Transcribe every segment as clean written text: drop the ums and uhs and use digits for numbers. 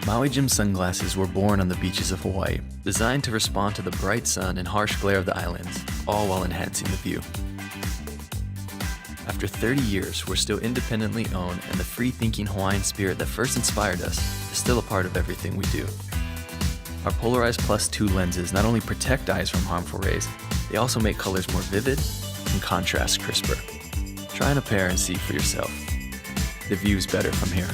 Maui Jim Sunglasses were born on the beaches of Hawaii, designed to respond to the bright sun and harsh glare of the islands, all while enhancing the view. After 30 years, we're still independently owned, and the free-thinking Hawaiian spirit that first inspired us is still a part of everything we do. Our Polarized Plus 2 lenses not only protect eyes from harmful rays, they also make colors more vivid and contrast crisper. Try on a pair and see for yourself. The view's better from here.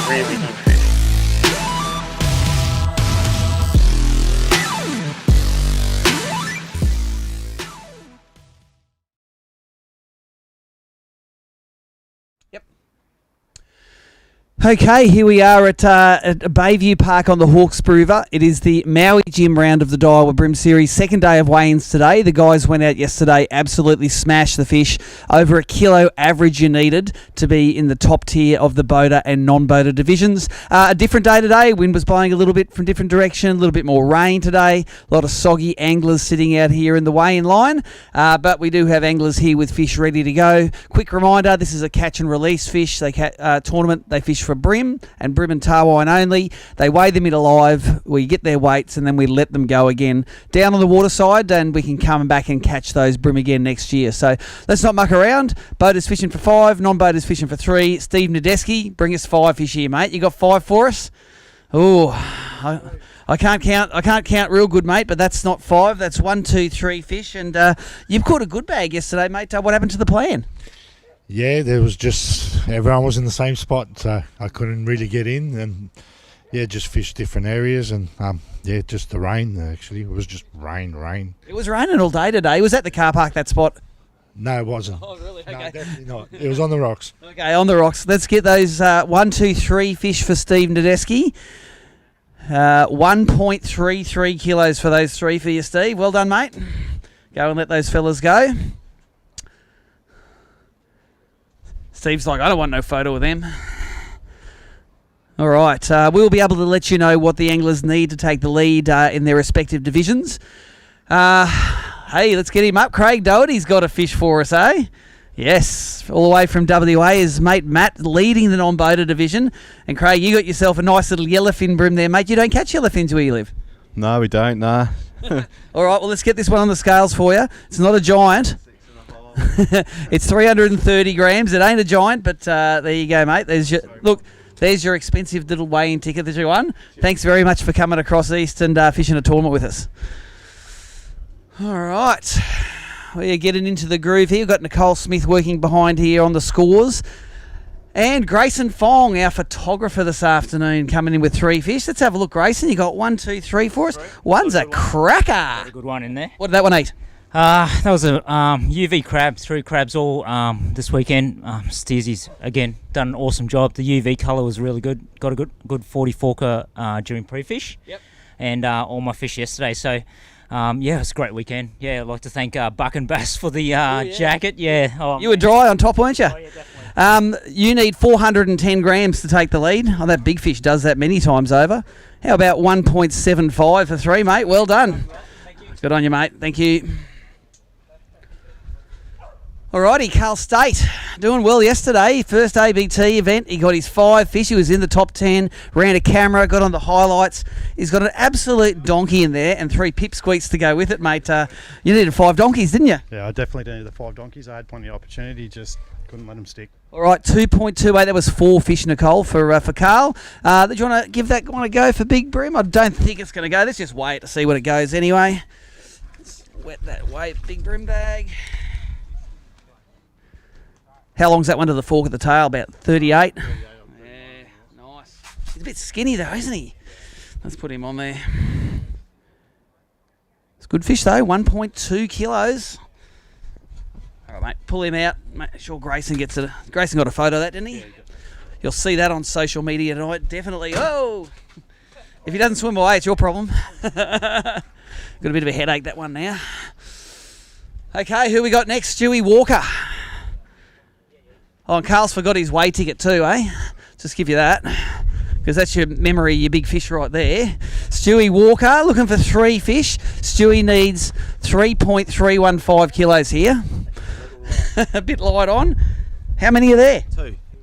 Really good fish. Yep. Okay, here we are at Bayview Park on the Hawkesbury River. It is the Maui Jim round of the Daiwa BREAM Series. Second day of weigh-ins today. The guys went out yesterday, absolutely smashed the fish. Over a kilo average you needed to be in the top tier of the boater and non-boater divisions. A different day today. Wind was blowing a little bit from different direction, a little bit more rain today. A lot of soggy anglers sitting out here in the weigh-in line. But we do have anglers here with fish ready to go. Quick reminder, this is a catch and release fish tournament. They fish for bream and bream and tarwine only. They weigh them in alive, we get their weights, and then we let them go again down on the water side, and we can come back and catch those bream again next year. So let's not muck around. Boaters fishing for 5, non-boaters fishing for 3. Steve Nadeski, bring us 5 fish here, mate. You got 5 for us? Oh, I can't count real good, mate, but that's not 5. That's 1, 2, 3 fish, and you've caught a good bag yesterday, mate. What happened to the plan? Yeah, there was just everyone was in the same spot, so I couldn't really get in, and just fished different areas, and just the rain. Actually, it was just rain. It was raining all day today. Was that the car park, that spot? No, it wasn't. Oh, really? Okay. No, definitely not. It was on the rocks. Okay, on the rocks. Let's get those 1, 2, 3 fish for Steve Nadeski. 1.33 kilos for those 3 for you, Steve. Well done, mate. Go and let those fellas go. Steve's like, I don't want no photo of them. All right, we'll be able to let you know what the anglers need to take the lead in their respective divisions. Hey, let's get him up. Craig Doherty's got a fish for us, eh? Yes, all the way from WA is mate Matt leading the non-boater division. And Craig, you got yourself a nice little yellowfin bream there, mate. You don't catch yellowfins where you live? No, we don't, nah. All right, well, let's get this one on the scales for you. It's not a giant. It's 330 grams. It ain't a giant, but there you go, mate. There's your expensive little weigh-in ticket that you won. Thanks very much for coming across East and fishing a tournament with us. All right, we're getting into the groove here. We've got Nicole Smith working behind here on the scores. And Grayson Fong, our photographer this afternoon, coming in with 3 fish. Let's have a look, Grayson. You got 1, 2, 3 for us. One's a cracker. Got a good one in there. What did that one eat? That was a UV crab, 3 crabs all this weekend. Steezy's, again, done an awesome job. The UV colour was really good. Got a good 40-forker during pre-fish. Yep. And all my fish yesterday. So, it was a great weekend. Yeah, I'd like to thank Buck and Bass for the jacket. Yeah. Oh, you were dry on top, weren't you? Oh, yeah, definitely. You need 410 grams to take the lead. Oh, that big fish does that many times over. How about 1.75 for 3, mate? Well done. Thank you. Good on you, mate. Thank you. Alrighty, Carl State doing well yesterday. First ABT event, he got his 5 fish. He was in the top 10, ran a camera, got on the highlights. He's got an absolute donkey in there and 3 pipsqueaks to go with it, mate. You needed 5 donkeys, didn't you? Yeah, I definitely needed the 5 donkeys. I had plenty of opportunity, just couldn't let them stick. All right, 2.28. That was 4 fish, Nicole, for Carl. Do you want to give that one a go for Big Bream? I don't think it's going to go. Let's just wait to see what it goes anyway. Let's wet that weight, Big Bream bag. How long's that one to the fork at the tail? About 38? Yeah, nice. He's a bit skinny though, isn't he? Let's put him on there. It's good fish though, 1.2 kilos. All right, mate, pull him out. Make sure Grayson gets it. Grayson got a photo of that, didn't he? Yeah, you'll see that on social media tonight, definitely. Oh! If he doesn't swim away, it's your problem. Got a bit of a headache, that one now. Okay, who we got next? Stewie Walker. Oh, and Carl's forgot his weigh ticket too, eh? Just give you that, because that's your memory, your big fish right there. Stewie Walker looking for 3 fish. Stewie needs 3.315 kilos here. A bit light on. How many are there?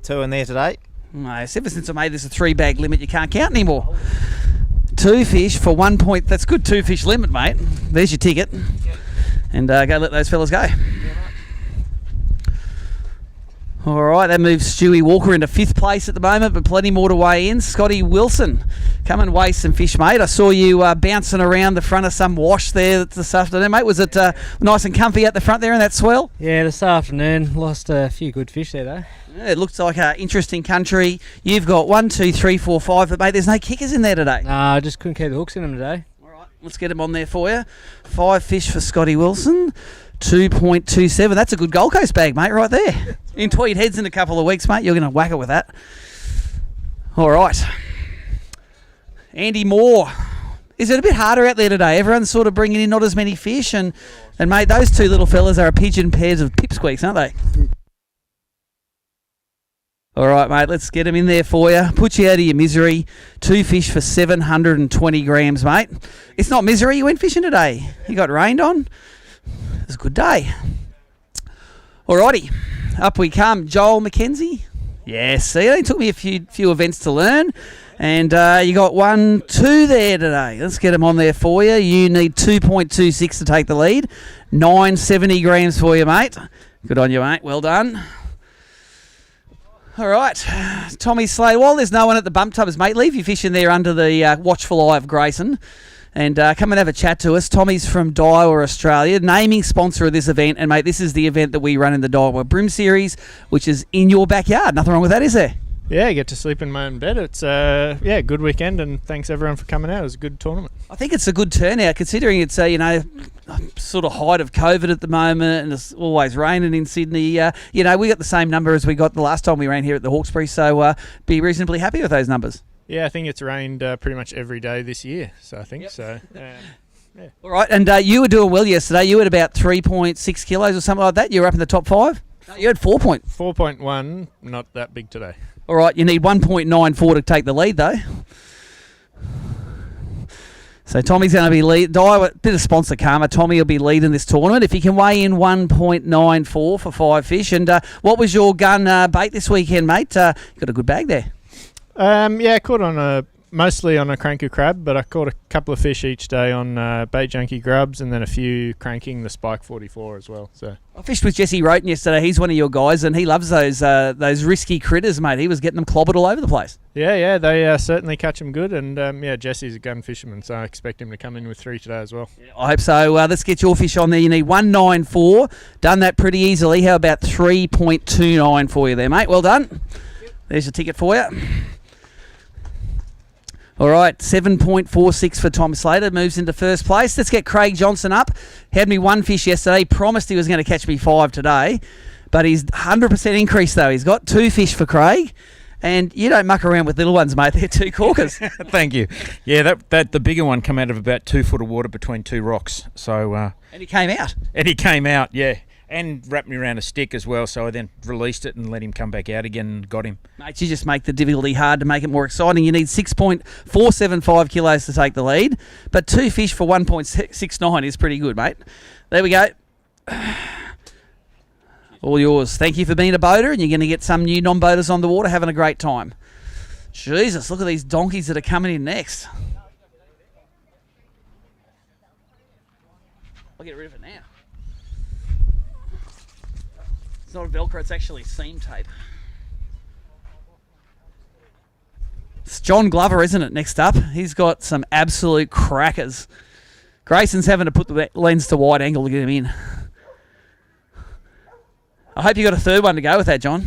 2 in there today. No, ever since I made this a 3-bag limit, you can't count anymore. 2 fish for 1 point. That's good 2 fish limit, mate. There's your ticket. And go let those fellas go. All right, that moves Stewie Walker into 5th place at the moment, but plenty more to weigh in. Scotty Wilson, come and weigh some fish, mate. I saw you bouncing around the front of some wash there this afternoon, mate. Was it nice and comfy at the front there in that swell? Yeah, this afternoon lost a few good fish there, though. Yeah, it looks like interesting country. You've got 1, 2, 3, 4, 5, but mate, there's no kickers in there today. Nah, I just couldn't keep the hooks in them today. All right, let's get them on there for you. 5 fish for Scotty Wilson. 2.27. That's a good Gold Coast bag, mate, right there. In Tweed Heads in a couple of weeks, mate. You're going to whack it with that. All right. Andy Moore. Is it a bit harder out there today? Everyone's sort of bringing in not as many fish. And mate, those 2 little fellas are a pigeon pairs of pipsqueaks, aren't they? All right, mate, let's get them in there for you. Put you out of your misery. 2 fish for 720 grams, mate. It's not misery. You went fishing today. You got rained on. It was a good day. Alrighty, up we come. Joel McKenzie. Yes, see, it only took me a few events to learn. And you got 1, 2 there today. Let's get them on there for you. You need 2.26 to take the lead. 970 grams for you, mate. Good on you, mate. Well done. All right, Tommy Slade. While there's no one at the bump tubs, mate, leave your fish in there under the watchful eye of Grayson. And come and have a chat to us. Tommy's from Daiwa, Australia, naming sponsor of this event. And, mate, this is the event that we run in the Daiwa BREAM Series, which is in your backyard. Nothing wrong with that, is there? Yeah, I get to sleep in my own bed. It's a good weekend, and thanks everyone for coming out. It was a good tournament. I think it's a good turnout, considering it's sort of height of COVID at the moment, and it's always raining in Sydney. We got the same number as we got the last time we ran here at the Hawkesbury, so be reasonably happy with those numbers. Yeah, I think it's rained pretty much every day this year, so I think Yep. so. Yeah. All right, and you were doing well yesterday. You had about 3.6 kilos or something like that. You were up in the top 5. No, you had 4 point. 4.1, not that big today. All right, you need 1.94 to take the lead, though. So Tommy's going to be lead. Bit of sponsor karma. Tommy will be leading this tournament if he can weigh in 1.94 for 5 fish. And what was your gun bait this weekend, mate? You got a good bag there. I caught mostly on a cranker crab, but I caught a couple of fish each day on bait junkie grubs, and then a few cranking the Spike 44 as well. So I fished with Jesse Roten yesterday. He's one of your guys, and he loves those risky critters, mate. He was getting them clobbered all over the place. Yeah, they certainly catch them good, and Jesse's a gun fisherman, so I expect him to come in with 3 today as well. Yeah, I hope so. Let's get your fish on there. You need 194. Done that pretty easily. How about 3.29 for you there, mate? Well done. There's your ticket for you. All right, 7.46 for Tom Slater. Moves into first place. Let's get Craig Johnson up. Had me 1 fish yesterday. Promised he was going to catch me 5 today. But he's 100% increase, though. He's got 2 fish for Craig. And you don't muck around with little ones, mate. They're 2 corkers. Thank you. Yeah, that the bigger one came out of about 2 foot of water between 2 rocks. So And he came out. Yeah. And wrapped me around a stick as well, so I then released it and let him come back out again and got him. Mate, you just make the difficulty hard to make it more exciting. You need 6.475 kilos to take the lead, but 2 fish for 1.69 is pretty good, mate. There we go. All yours. Thank you for being a boater, and you're going to get some new non-boaters on the water having a great time. Jesus, look at these donkeys that are coming in next. I'll get rid of it now. It's not a Velcro, it's actually seam tape. It's John Glover, isn't it, next up? He's got some absolute crackers. Grayson's having to put the lens to wide angle to get him in. I hope you got a third one to go with that, John.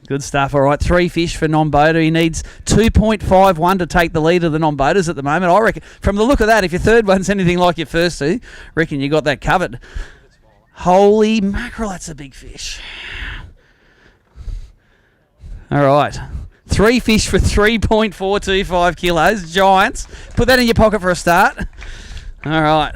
Good stuff. All right, 3 fish for non-boater. He needs 2.51 to take the lead of the non-boaters at the moment. I reckon, from the look of that, if your third one's anything like your first 2, reckon you got that covered. Holy mackerel, that's a big fish. All right. 3 fish for 3.425 kilos. Giants. Put that in your pocket for a start. All right.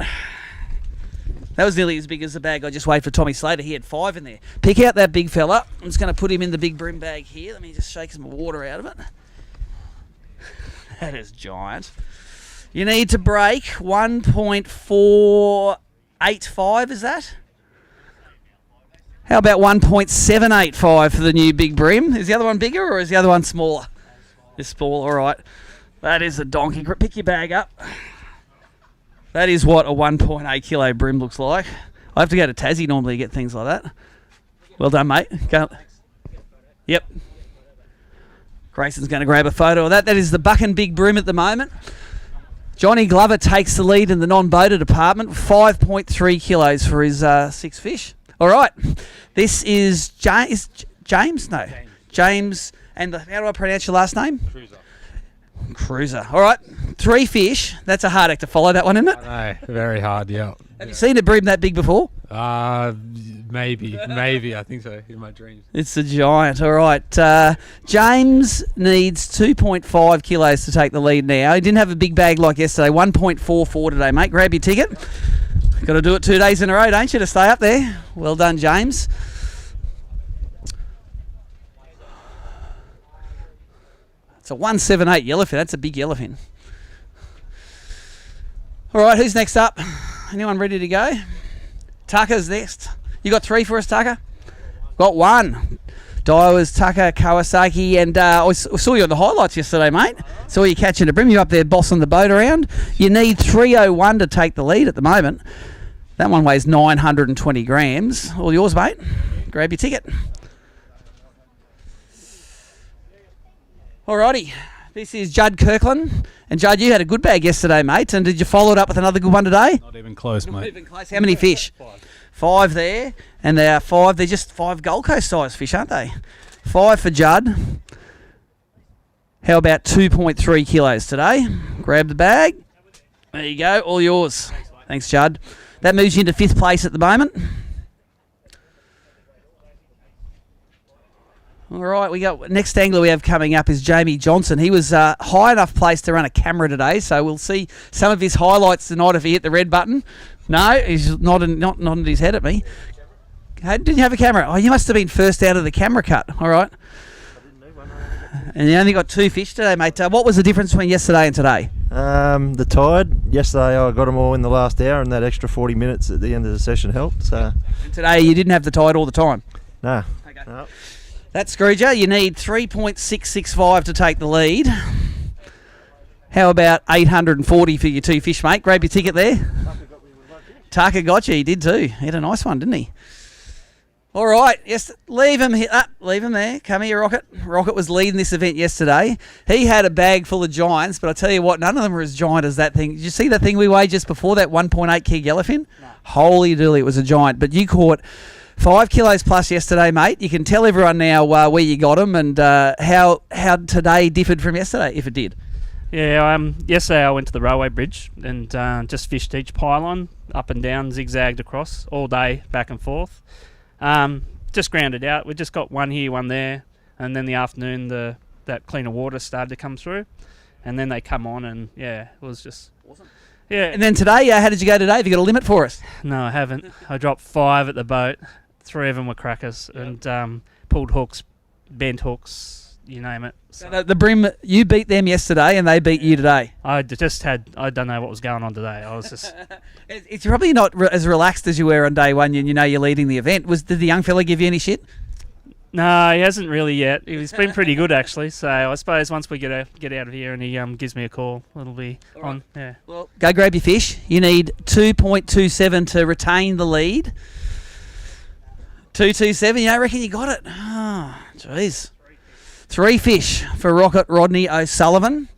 That was nearly as big as the bag I just weighed for Tommy Slater. He had 5 in there. Pick out that big fella. I'm just going to put him in the big brim bag here. Let me just shake some water out of it. That is giant. You need to break 1.485, is that? How about 1.785 for the new big brim? Is the other one bigger or is the other one smaller? It's small, all right. That is a donkey. Pick your bag up. That is what a 1.8 kilo brim looks like. I have to go to Tassie normally to get things like that. Well done, mate. Go. Yep. Grayson's going to grab a photo of that. That is the Bucking Big Brim at the moment. Johnny Glover takes the lead in the non-boater department. 5.3 kilos for his 6 fish. All right. This is James? No. James. And how do I pronounce your last name? Cruiser. All right. 3 fish. That's a hard act to follow, that one, isn't it? No, very hard, yeah. Have you seen a brim that big before? Maybe. I think so, in my dreams. It's a giant. All right. James needs 2.5 kilos to take the lead now. He didn't have a big bag like yesterday. 1.44 today, mate. Grab your ticket. Got to do it 2 days in a row, don't you, to stay up there? Well done, James. It's a 178 yellowfin. That's a big yellowfin. All right, who's next up? Anyone ready to go? Tucker's next. You got 3 for us, Tucker? Got 1. Daiwa's Tucker, Kawasaki, and I saw you on the highlights yesterday, mate. Saw you catching a brim. You up there bossing the boat around. You need 301 to take the lead at the moment. That one weighs 920 grams. All yours, mate. Grab your ticket. Alrighty. This is Judd Kirkland. And Judd, you had a good bag yesterday, mate. And did you follow it up with another good one today? Not even close, mate. Not even close. How many fish? 5 there. And they are 5. They're just 5 Gold Coast size fish, aren't they? 5 for Judd. How about 2.3 kilos today? Grab the bag. There you go. All yours. Thanks, Judd. That moves you into 5th place at the moment. All right, we got next angler we have coming up is Jamie Johnson. He was high enough place to run a camera today, so we'll see some of his highlights tonight if he hit the red button. No, he's nodding his head at me. Hey, didn't you have a camera? Oh, you must have been first out of the camera cut. All right. And you only got 2 fish today, mate. What was the difference between yesterday and today? The tide. Yesterday I got them all in the last hour, and that extra 40 minutes at the end of the session helped. So. And today you didn't have the tide all the time? No. Okay. No. That screwed you. You need 3.665 to take the lead. How about 840 for your 2 fish, mate? Grab your ticket there. Tucker got you. He did too. He had a nice one, didn't he? All right. Yes, leave him here. Leave him there. Come here, Rocket. Rocket was leading this event yesterday. He had a bag full of giants, but I tell you what, none of them are as giant as that thing. Did you see that thing we weighed just before, that 1.8 kg yellowfin? No. Holy dooly, it was a giant. But you caught 5 kilos plus yesterday, mate. You can tell everyone now where you got them and how today differed from yesterday, if it did. Yeah, yesterday I went to the railway bridge and just fished each pylon, up and down, zigzagged across all day, back and forth. Just grounded out. We just got one here, one there, and then the afternoon that cleaner water started to come through, and then they come on, and yeah, it was just awesome. Yeah. And then today, how did you go today? Have you got a limit for us? No, I haven't. I dropped 5 at the boat. 3 of them were crackers, and pulled hooks, bent hooks, you name it. So the brim, you beat them yesterday, and they beat you today. I don't know what was going on today. I was just. It's probably not as relaxed as you were on day one. You know you're leading the event. Did the young fella give you any shit? No, he hasn't really yet. He's been pretty good actually. So I suppose once we get out of here and he gives me a call, it'll be on. Yeah. Well, go grab your fish. You need 2.27 to retain the lead. 2.27. You reckon you got it? Oh, jeez. 3 fish for Rocket Rodney O'Sullivan.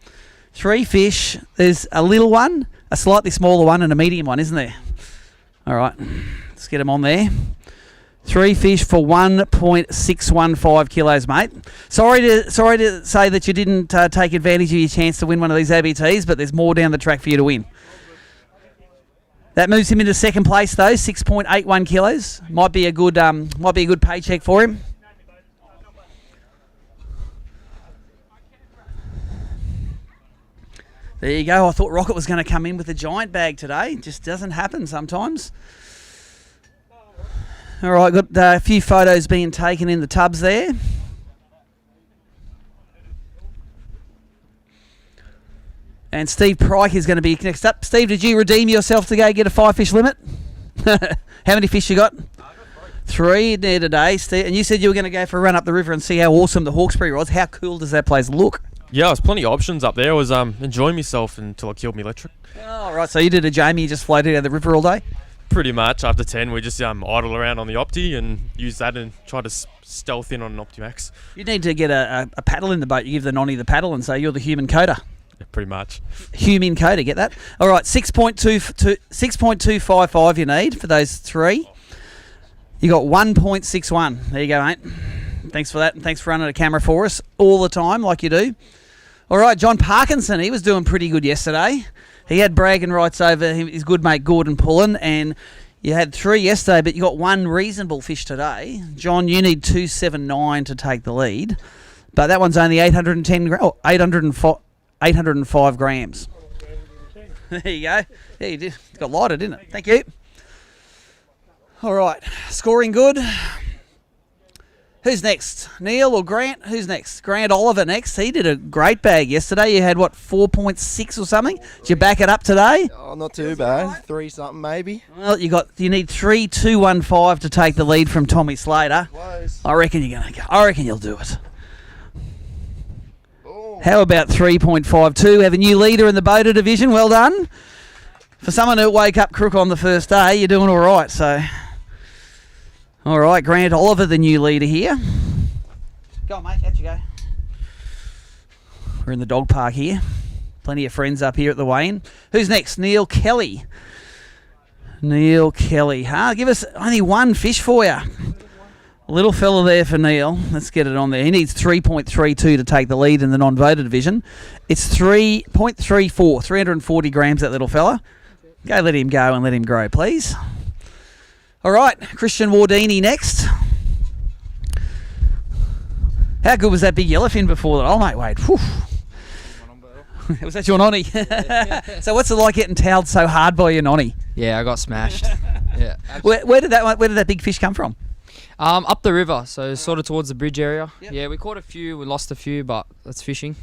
3 fish. There's a little one, a slightly smaller one, and a medium one, isn't there? All right, let's get them on there. 3 fish for 1.615 kilos, mate. Sorry to say that you didn't take advantage of your chance to win one of these ABTs, but there's more down the track for you to win. That moves him into 2nd place, though, 6.81 kilos. Might be a good paycheck for him. There you go. I thought Rocket was going to come in with a giant bag today. Just doesn't happen sometimes. All right, got a few photos being taken in the tubs there. And Steve Pryke is going to be next up. Steve, did you redeem yourself to go get a 5-fish limit? How many fish you got? Three there today, Steve. And you said you were going to go for a run up the river and see how awesome the Hawkesbury was. How cool does that place look? Yeah, there's plenty of options up there. I was enjoying myself until I killed my electric. Oh, right. So you did a Jamie, you just floated down the river all day? Pretty much. After 10, we just idle around on the Opti and use that and try to stealth in on an Optimax. You need to get a paddle in the boat. You give the nonny the paddle and say you're the human coda. Yeah, pretty much. Human coda, get that? All right, 6.255 you need for those three. You got 1.61. There you go, mate. Thanks for that, and thanks for running a camera for us all the time like you do. All right, John Parkinson, he was doing pretty good yesterday. He had bragging rights over his good mate Gordon Pullen, and you had 3 yesterday, but you got 1 reasonable fish today. John, you need 279 to take the lead, but that one's only 805 grams. There you go. Yeah, you did. It got lighter, didn't it? Thank you. All right, scoring good. Who's next? Neil or Grant? Who's next? Grant Oliver next. He did a great bag yesterday. You had, what, 4.6 or something? Did you back it up today? Oh, not too bad. 3 something maybe. Well, you need 3.215 to take the lead from Tommy Slater. Close. I reckon you're gonna go. I reckon you'll do it. How about 3.52? Have a new leader in the boater division. Well done. For someone who woke up crook on the first day, you're doing all right. So, all right, Grant Oliver, the new leader here. Go on, mate. Out you go. We're in the dog park here. Plenty of friends up here at the weigh-in. Who's next? Neil Kelly. Neil Kelly. Give us only 1 fish for you. Little fella there for Neil. Let's get it on there. He needs 3.32 to take the lead in the non-voter division. It's 3.34, 340 grams, that little fella. Go let him go and let him grow, please. All right, Christian Wardini next. How good was that big yellowfin before that? Oh, mate, wait. Whew. Was that your nonny? So what's it like getting towed so hard by your nonny? Yeah, I got smashed. Yeah. Where did that big fish come from? Up the river, so sort of towards the bridge area. Yep. Yeah, we caught a few, we lost a few, but that's fishing.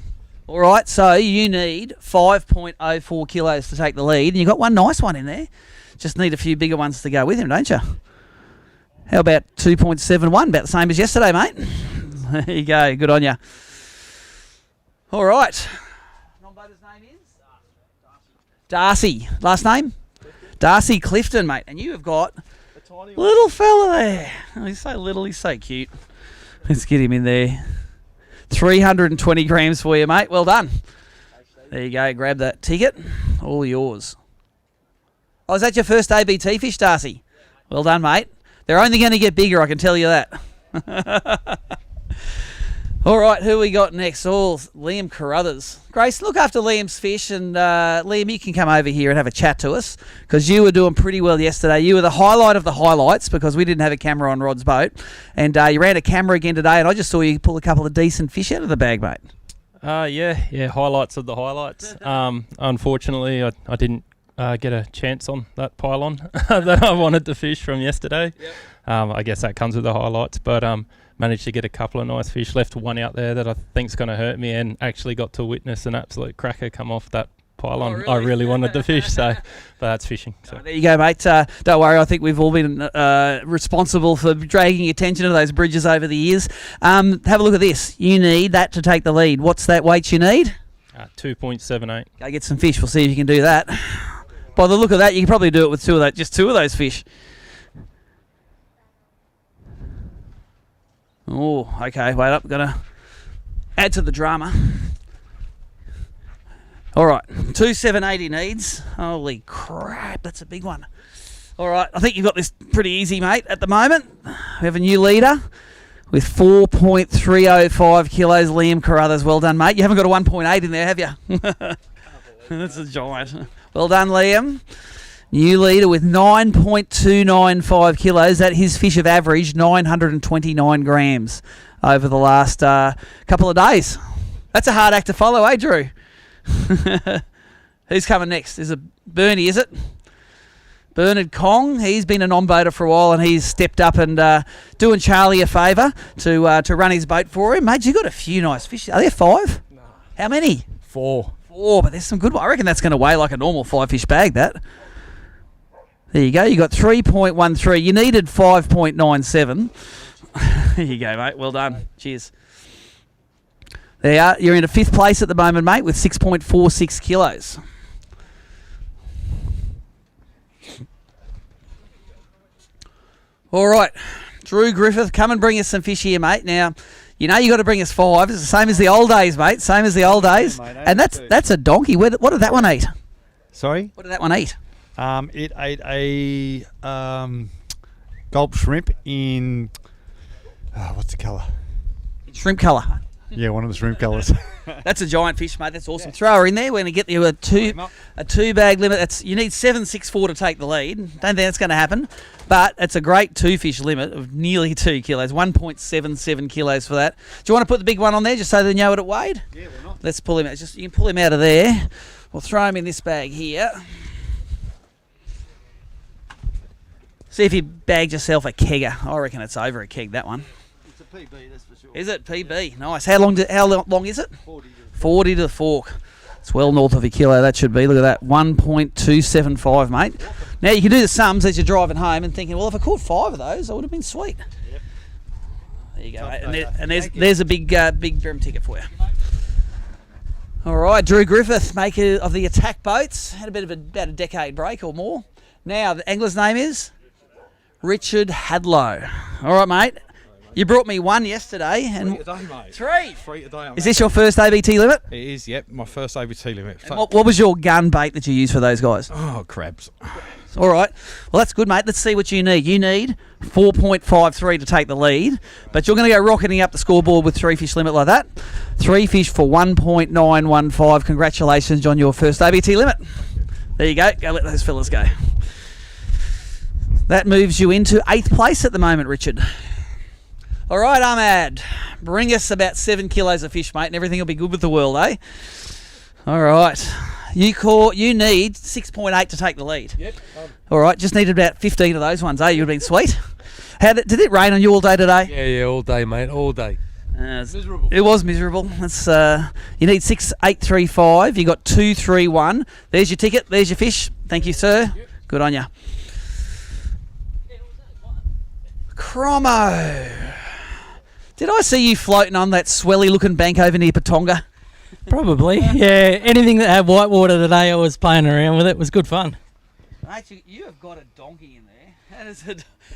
All right, so you need 5.04 kilos to take the lead, and you got 1 nice one in there. Just need a few bigger ones to go with him, don't you? How about 2.71? About the same as yesterday, mate. There you go. Good on you. All right. Non-boater's name is? Darcy. Last name? Darcy Clifton, mate. And you have got little fella there. Oh, he's so little. He's so cute. Let's get him in there. 320 grams for you, mate. Well done. There you go. Grab that ticket. All yours. Oh, is that your first ABT fish, Darcy? Well done, mate. They're only going to get bigger, I can tell you that. All right, who we got next? Oh, Liam Carruthers. Grace, look after Liam's fish, and Liam, you can come over here and have a chat to us, because you were doing pretty well yesterday. You were the highlight of the highlights, because we didn't have a camera on Rod's boat, and you ran a camera again today, and I just saw you pull a couple of decent fish out of the bag, mate. Yeah, highlights of the highlights. Unfortunately, I didn't get a chance on that pylon that I wanted to fish from yesterday. Yep. I guess that comes with the highlights, but managed to get a couple of nice fish. Left one out there that I think's going to hurt me, and actually got to witness an absolute cracker come off that pylon. Oh, really? I really wanted to fish, so but that's fishing. So. There you go, mate. Don't worry, I think we've all been responsible for dragging attention to those bridges over the years. Have a look at this. You need that to take the lead. What's that weight you need? 2.78. Go get some fish. We'll see if you can do that. By the look of that, you can probably do it with just two of those fish. Oh, okay. Wait up. Got to add to the drama. All right. 2.78 he needs. Holy crap. That's a big one. All right. I think you've got this pretty easy, mate, at the moment. We have a new leader with 4.305 kilos. Liam Carruthers. Well done, mate. You haven't got a 1.8 in there, have you? That's a giant. Well done, Liam. New leader with 9.295 kilos. That his fish have averaged 929 grams over the last couple of days. That's a hard act to follow, eh, Drew? Who's coming next? Is it Bernie, is it? Bernard Kong, he's been a non-boater for a while, and he's stepped up and doing Charlie a favour to run his boat for him. Mate, you got a few nice fish. Are there 5? No. How many? 4. 4, but there's some good ones. I reckon that's going to weigh like a normal 5-fish bag, that. There you go. You got 3.13. You needed 5.97. There you go, mate. Well done. Cheers. There you are. You're in a 5th place at the moment, mate, with 6.46 kilos. All right, Drew Griffith, come and bring us some fish here, mate. Now, you know you got to bring us 5. It's the same as the old days, mate. Same as the old days. Mate, and that's a donkey. What did that one eat? Sorry? What did that one eat? It ate a gulp shrimp in what's the colour? Shrimp colour. Yeah, one of the shrimp colours. That's a giant fish, mate. That's awesome. Throw her in there. We're going to get you a 2-bag limit. You need 764 to take the lead. Don't think that's going to happen, but it's a great 2-fish limit of nearly 2 kilos. 1.77 kilos for that. Do you want to put the big one on there just so they know what it weighed? Yeah, why not? Let's pull him out. You can pull him out of there. We'll throw him in this bag here. See if you bagged yourself a kegger. I reckon it's over a keg, that one. It's a PB, that's for sure. Is it PB? Nice. How long is it? 40 to the fork. It's well north of a kilo. That should be. Look at that. 1.275, mate. Now you can do the sums as you're driving home and thinking, well, if I caught 5 of those, I would have been sweet. Yep. There you go, mate. And there's a big BREAM ticket for you. All right, Drew Griffith, maker of the attack boats. Had about a decade break or more. Now the angler's name is Richard Hadlow. All right, mate. You brought me 1 yesterday. And 3 a day, mate. 3? 3 a day. Is this your first ABT limit? It is, yep. My first ABT limit. And what was your gun bait that you used for those guys? Oh, crabs. All right. Well, that's good, mate. Let's see what you need. You need 4.53 to take the lead, but you're going to go rocketing up the scoreboard with 3-fish limit like that. 3 fish for 1.915. Congratulations on your first ABT limit. There you go. Go let those fellas go. That moves you into 8th place at the moment, Richard. All right, Ahmad. Bring us about 7 kilos of fish, mate, and everything will be good with the world, eh? All right. You need 6.8 to take the lead. Yep. All right, just needed about 15 of those ones, eh? You've been sweet. Did it rain on you all day today? Yeah, all day, mate, all day. Miserable. It was miserable. That's you need 6.835. You got 2.31. There's your ticket. There's your fish. Thank you, sir. Yep. Good on you. Cromo. Did I see you floating on that swelly-looking bank over near Patonga? Probably, yeah. Anything that had white water today, I was playing around with it. It was good fun. Mate, you have got a donkey in there.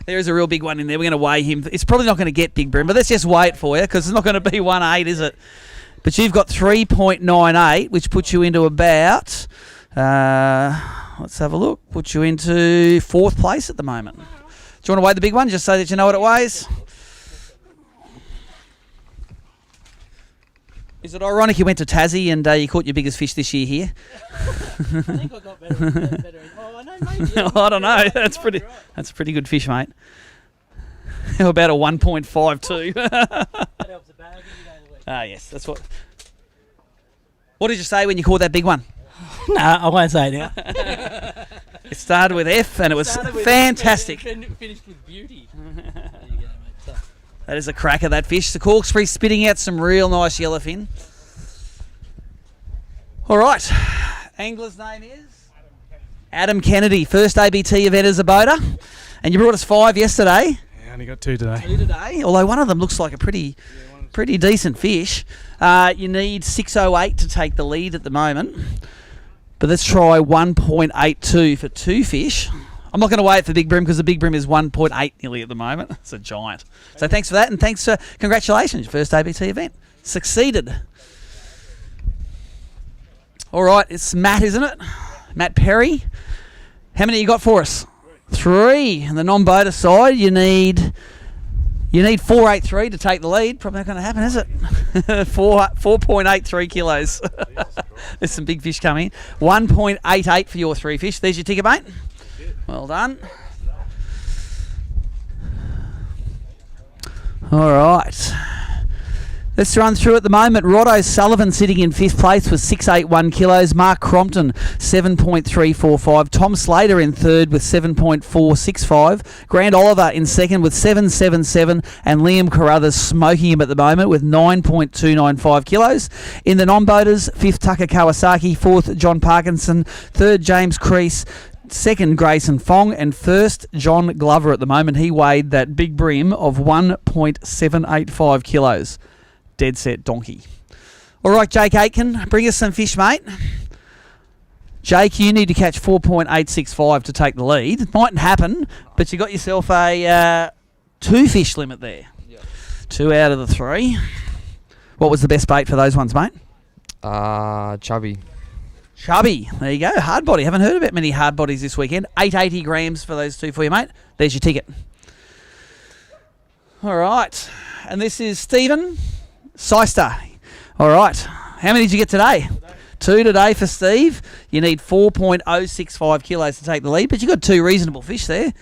There is a real big one in there. We're going to weigh him. It's probably not going to get big, Brim, but let's just weigh it for you because it's not going to be 1.8, is it? But you've got 3.98, which puts you into about, let's have a look, puts you into 4th place at the moment. Do you want to weigh the big one just so that you know what it weighs? Is it ironic you went to Tassie and you caught your biggest fish this year here? I think I got better. Oh, no, maybe. I don't know. That's a pretty good fish, mate. How about a 1.52? That helps the bag. Yes, that's what. What did you say when you caught that big one? No, I won't say it now. It started with F and it was fantastic. Finished with beauty. That is a cracker, that fish. The Hawkesbury spitting out some real nice yellowfin. All right. Angler's name is? Adam Kennedy. First ABT event as a boater. And you brought us 5 yesterday. Yeah, I only got 2 today. 2 today. Although one of them looks like a pretty decent fish. You need 6.08 to take the lead at the moment. But let's try 1.82 for 2 fish. I'm not going to wait for Big Bream because the Big Bream is 1.8 nearly at the moment. It's a giant. So thanks for that, and thanks for congratulations, your first ABT event. Succeeded. All right, it's Matt, isn't it? Matt Perry. How many you got for us? 3. And the non-boater side, you need 4.83 to take the lead. Probably not going to happen, is it? 4.83 kilos. There's some big fish coming. 1.88 for your 3 fish. There's your ticket, mate. Well done. All right. Let's run through at the moment. Rod Sullivan sitting in 5th place with 681 kilos. Mark Crompton, 7.345. Tom Slater in 3rd with 7.465. Grant Oliver in 2nd with 777. And Liam Carruthers smoking him at the moment with 9.295 kilos. In the non-boaters, 5th Tucker Kawasaki, 4th John Parkinson, 3rd James Crease, 2nd Grayson Fong, and 1st John Glover at the moment. He weighed that big brim of 1.785 kilos. Dead set donkey. All right, Jake Aitken, bring us some fish, mate. Jake, you need to catch 4.865 to take the lead. It mightn't happen, but you got yourself a 2 fish limit there. Yep. 2 out of the 3. What was the best bait for those ones, mate? Chubby. Chubby. There you go. Hard body. Haven't heard about many hard bodies this weekend. 880 grams for those 2 for you, mate. There's your ticket. All right. And this is Stephen Seister. All right. How many did you get today? 2 today for Steve. You need 4.065 kilos to take the lead, but you got 2 reasonable fish there.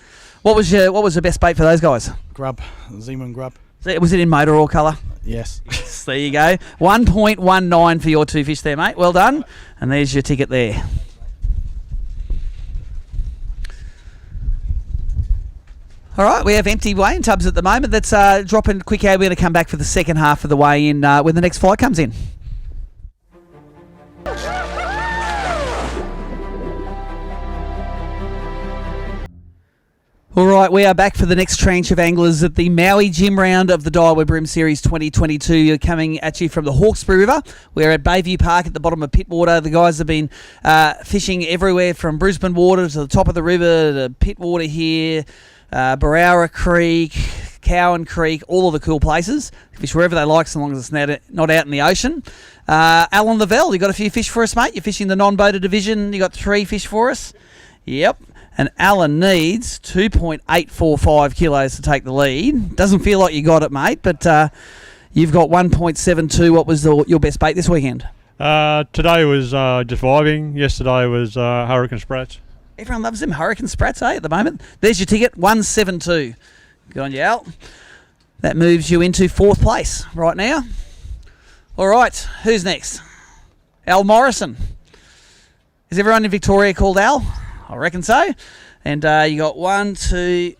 What was the best bait for those guys? Grub, Zeman grub. Was it in motor oil colour? Yes. There you go. 1.19 for your 2 fish there, mate. Well done. And there's your ticket there. All right, we have empty weigh-in tubs at the moment. Let's drop in quick ad. We're going to come back for the second half of the weigh-in when the next flight comes in. All right, we are back for the next tranche of anglers at the Maui Jim round of the Daiwa BREAM Series 2022. You're coming at you from the Hawkesbury River. We're at Bayview Park at the bottom of Pittwater. The guys have been fishing everywhere from Brisbane water to the top of the river to Pittwater here, Barrowa Creek, Cowan Creek, all of the cool places. Fish wherever they like, so long as it's not out in the ocean. Alan Lavelle, you got a few fish for us, mate? You're fishing the non-boater division. You got 3 fish for us? Yep. And Alan needs 2.845 kilos to take the lead. Doesn't feel like you got it, mate, but you've got 1.72. What was your best bait this weekend? Today was just vibing. Yesterday was Hurricane Sprats. Everyone loves them Hurricane Sprats, at the moment. There's your ticket, 172. Good on you, Al. That moves you into 4th place right now. All right, who's next? Al Morrison. Is everyone in Victoria called Al? I reckon so. And you got 1, 2,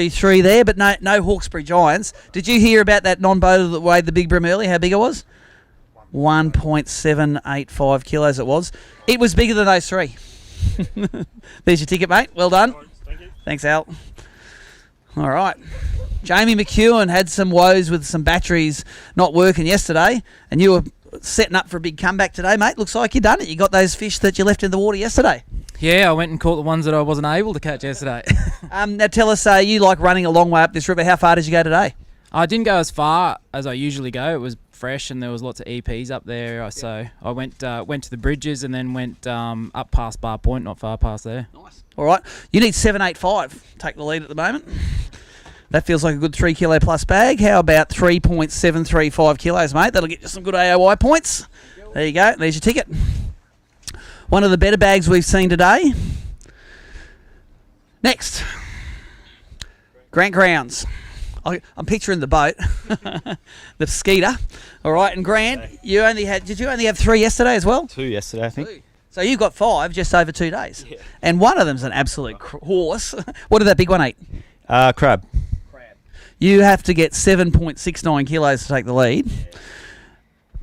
3 there, but no Hawkesbury Giants. Did you hear about that non-boater that weighed the big brim earlier? How big it was? 1.785 kilos it was. It was bigger than those 3. There's your ticket, mate. Well done. Thank you. Thanks, Al. All right. Jamie McEwen had some woes with some batteries not working yesterday, and you were setting up for a big comeback today, mate. Looks like you done it. You got those fish that you left in the water yesterday. Yeah, I went and caught the ones that I wasn't able to catch yesterday. Now tell us, you like running a long way up this river. How far did you go today? I didn't go as far as I usually go. It was fresh and there was lots of EPs up there. So I went to the bridges and then went up past Bar Point, not far past there. Nice. All right. You need 785. Take the lead at the moment. That feels like a good 3 kilo plus bag. How about 3.735 kilos, mate? That'll get you some good AOI points. There you go. There's your ticket. One of the better bags we've seen today. Next. Grant Grounds. I'm picturing the boat. The skeeter. All right, and Grant, did you only have 3 yesterday as well? 2 yesterday, I think. 2. So you've got 5 just over 2 days. Yeah. And one of them's an absolute horse. What did that big one eat? Crab. You have to get 7.69 kilos to take the lead.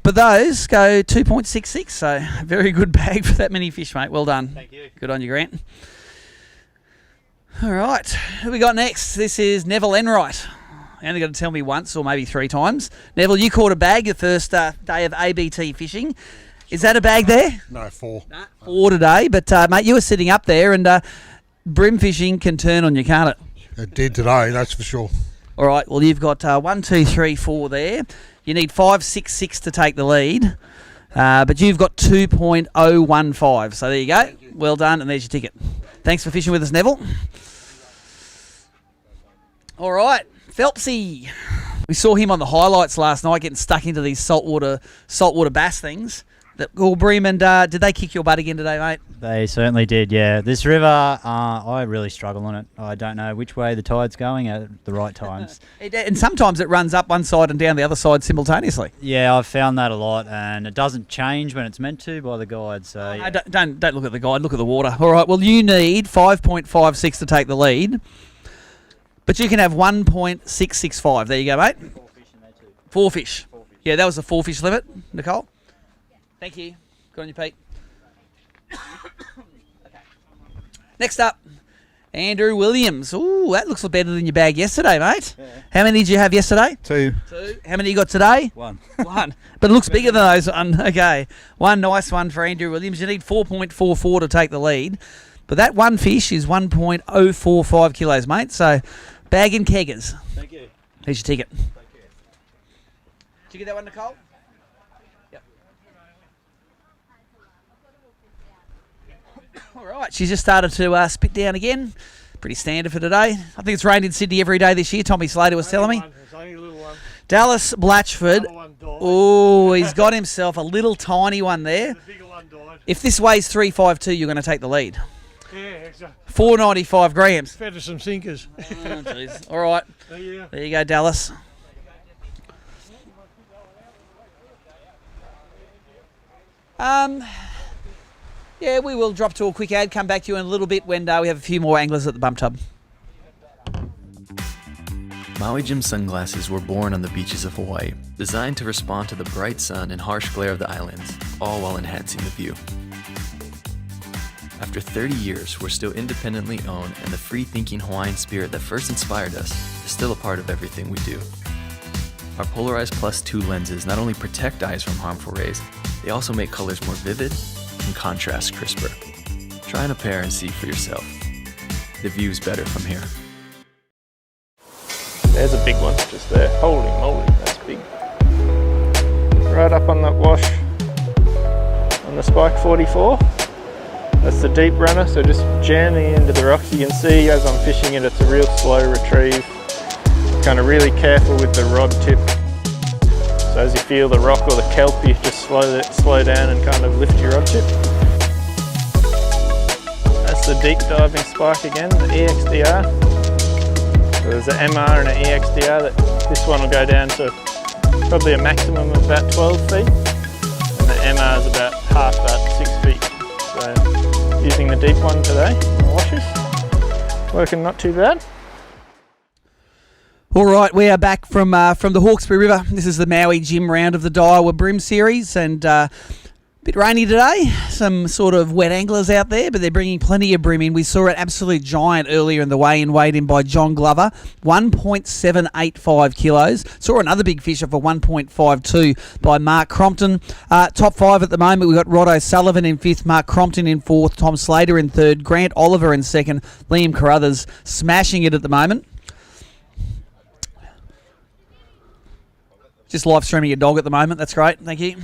But those go 2.66, so a very good bag for that many fish, mate. Well done. Thank you. Good on you, Grant. All right, who we got next? This is Neville Enright. You only got to tell me once or maybe 3 times. Neville, you caught a bag your first day of ABT fishing. Is that a bag there? No, 4. 4 today, but mate, you were sitting up there, and brim fishing can turn on you, can't it? It did today, that's for sure. All right, well, you've got 1, 2, 3, 4 there. You need 5.66 to take the lead, but you've got 2.015. So there you go. Well done, and there's your ticket. Thanks for fishing with us, Neville. All right, Phelpsy. We saw him on the highlights last night getting stuck into these saltwater bass things. Bream, and did they kick your butt again today, mate? They certainly did, yeah. This river, I really struggle on it. I don't know which way the tide's going at the right times. And sometimes it runs up one side and down the other side simultaneously. Yeah, I've found that a lot, and it doesn't change when it's meant to by the guide. So yeah. Don't look at the guide, look at the water. All right, well, you need 5.56 to take the lead, but you can have 1.665. There you go, mate. 4 fish. Yeah, that was the 4 fish limit, Nicole. Thank you. Good on you, Pete. Okay. Next up, Andrew Williams. Ooh, that looks better than your bag yesterday, mate. Yeah. How many did you have yesterday? 2. 2. How many you got today? 1. 1. But it looks bigger than those. Okay. One nice one for Andrew Williams. You need 4.44 to take the lead. But that one fish is 1.045 kilos, mate. So, bag and keggers. Thank you. Here's your ticket. Thank you. Did you get that one, Nicole? All right, she's just started to spit down again. Pretty standard for today. I think it's rained in Sydney every day this year. Tommy Slater was telling me. It's only a little one. Dallas Blatchford. Oh, he's got himself a little tiny one there. The bigger one died. If this weighs 352, you're going to take the lead. Yeah, exactly. 495 grams. Fed us some sinkers. Oh, jeez. All right. There you go. There you go, Dallas. Yeah, we will drop to a quick ad, come back to you in a little bit when we have a few more anglers at the bump tub. Maui Jim Sunglasses were born on the beaches of Hawaii, designed to respond to the bright sun and harsh glare of the islands, all while enhancing the view. After 30 years, we're still independently owned, and the free-thinking Hawaiian spirit that first inspired us is still a part of everything we do. Our Polarized Plus 2 lenses not only protect eyes from harmful rays, they also make colors more vivid and contrast crisper. Try on a pair and see for yourself. The view's better from here. There's a big one just there. Holy moly, that's big. Right up on that wash on the Spike 44. That's the deep runner, so just jamming into the rocks. You can see as I'm fishing it, it's a real slow retrieve. Kind of really careful with the rod tip. So as you feel the rock or the kelp, you just slow down and kind of lift your rod tip. That's the deep diving spike again, the EXDR. So there's an MR and an EXDR. This one will go down to probably a maximum of about 12 feet. And the MR is about half that, 6 feet. So using the deep one today, the washes. Working not too bad. All right, we are back from the Hawkesbury River. This is the Maui Jim round of the Daiwa BREAM Series, and a bit rainy today. Some sort of wet anglers out there, but they're bringing plenty of bream in. We saw an absolute giant earlier in the weigh-in, weighed in by John Glover, 1.785 kilos. Saw another big fish off a 1.52 by Mark Crompton. Top 5 at the moment, we've got Rod O'Sullivan in 5th, Mark Crompton in 4th, Tom Slater in 3rd, Grant Oliver in 2nd, Liam Carruthers smashing it at the moment. Just live streaming a dog at the moment. That's great. Thank you.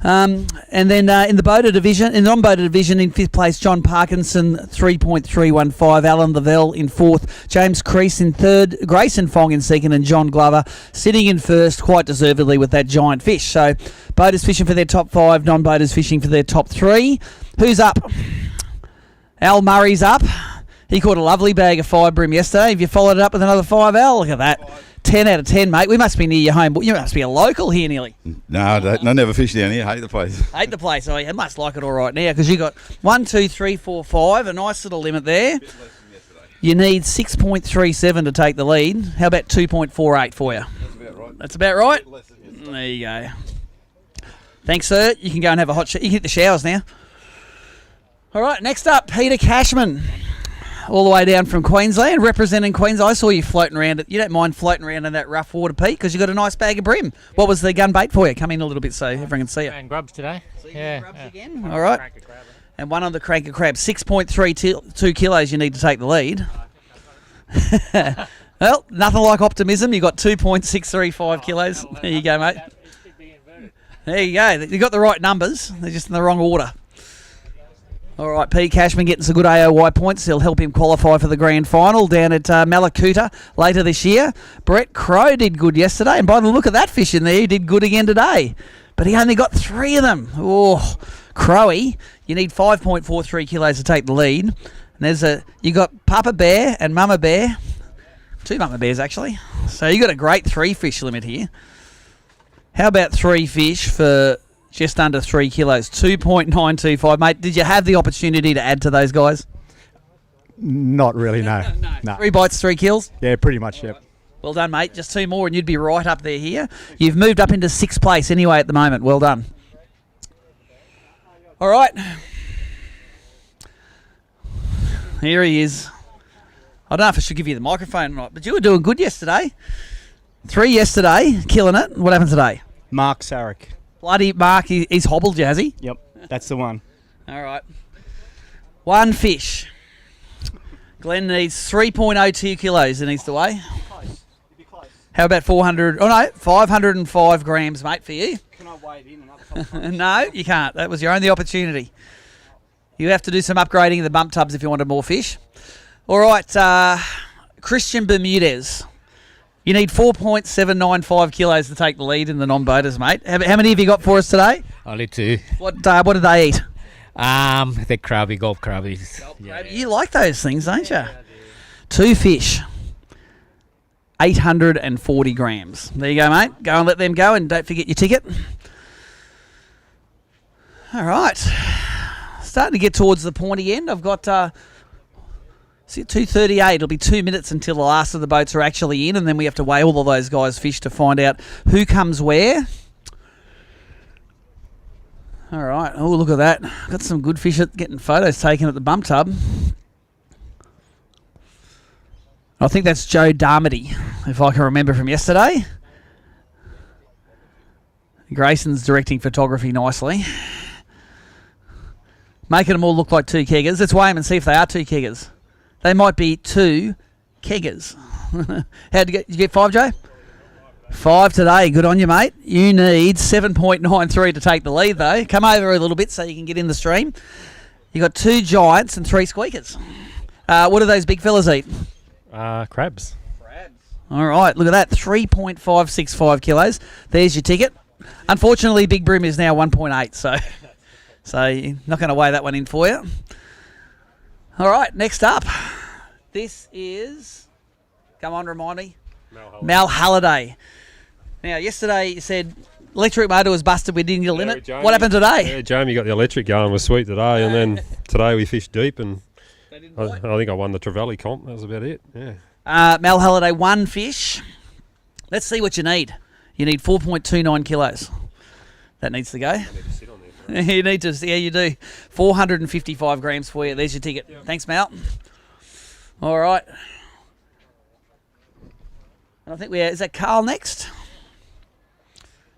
And then in the boater division, in the non-boater division, in 5th place, John Parkinson, 3.315. Alan Lavelle in 4th. James Crease in 3rd. Grayson Fong in 2nd. And John Glover sitting in 1st, quite deservedly, with that giant fish. So boaters fishing for their top 5, non-boaters fishing for their top 3. Who's up? Al Murray's up. He caught a lovely bag of 5 bream yesterday. Have you followed it up with another 5, Al? Look at that. 10 out of 10, mate. We must be near your home. You must be a local here nearly. No, I never fish down here. Hate the place. Hate the place. Oh, you must like it all right now because you got 1, 2, 3, 4, 5. A nice little limit there. You need 6.37 to take the lead. How about 2.48 for you? That's about right. That's about right? There you go. Thanks, sir. You can go and have a hot shower. You can hit the showers now. All right, next up, Peter Cashman. All the way down from Queensland, representing Queensland. I saw you floating around. You don't mind floating around in that rough water, Pete, because you got a nice bag of bream. What was the gun bait for you? Come in a little bit so everyone can see it. And grubs today. Grubs again. All right. And one on the cranker crab. 6.32 kilos you need to take the lead. Well, nothing like optimism. You got 2.635 kilos. There you go, mate. There you go. You got the right numbers. They're just in the wrong order. All right, P. Cashman getting some good AOY points. They'll help him qualify for the grand final down at Malakuta later this year. Brett Crow did good yesterday, and by the look of that fish in there, he did good again today. But he only got 3 of them. Oh, Crowie, you need 5.43 kilos to take the lead. And you got Papa Bear and Mama Bear. 2 Mama Bears, actually. So you got a great 3 fish limit here. How about 3 fish for just under 3 kilos? 2.925. Mate, did you have the opportunity to add to those guys? Not really, no. No. 3 bites, 3 kills? Yeah, pretty much, yep. Well done, mate. Just 2 more and you'd be right up there here. You've moved up into 6th place anyway at the moment. Well done. All right. Here he is. I don't know if I should give you the microphone or not, but you were doing good yesterday. 3 yesterday, killing it. What happened today? Mark Sarek. Bloody Mark, he's hobbled you, has he? Yep, that's the one. All right. 1 fish. Glenn needs 3.02 kilos. He needs to weigh. How about 505 grams, mate, for you? Can I weigh it in another No, you can't. That was your only opportunity. You have to do some upgrading in the bump tubs if you wanted more fish. All right, Christian Bermudez. You need 4.795 kilos to take the lead in the non-boaters, mate. How many have you got for us today? Only 2. What did they eat? The crabby, gulp crabbies. You like those things, don't you? 2 fish. 840 grams. There you go, mate. Go and let them go and don't forget your ticket. All right. Starting to get towards the pointy end. I've got... See, at 2:38, it'll be 2 minutes until the last of the boats are actually in, and then we have to weigh all of those guys' fish to find out who comes where. All right. Oh, look at that. Got some good fish getting photos taken at the bump tub. I think that's Joe Darmody, if I can remember from yesterday. Grayson's directing photography nicely. Making them all look like 2 keggers. Let's weigh them and see if they are 2 keggers. They might be 2 keggers. Did you get 5, Joe? 5 today. Good on you, mate. You need 7.93 to take the lead, though. Come over a little bit so you can get in the stream. You got 2 giants and 3 squeakers. What do those big fellas eat? Crabs. All right, look at that. 3.565 kilos. There's your ticket. Unfortunately, Big Bream is now 1.8, so you're not going to weigh that one in for you. All right, next up. This is, come on, remind me. Mal Halliday. Now, yesterday you said electric motor was busted, we didn't get a limit. What happened today? Yeah, Jamie got the electric going, was sweet today, and then today we fished deep, and I think I won the Trevally comp. That was about it, yeah. Mal Halliday, 1 fish. Let's see what you need. You need 4.29 kilos. That needs to go. I need to sit on there. You need to, yeah, you do. 455 grams for you. There's your ticket. Yep. Thanks, Mal. All right. I think is that Carl next?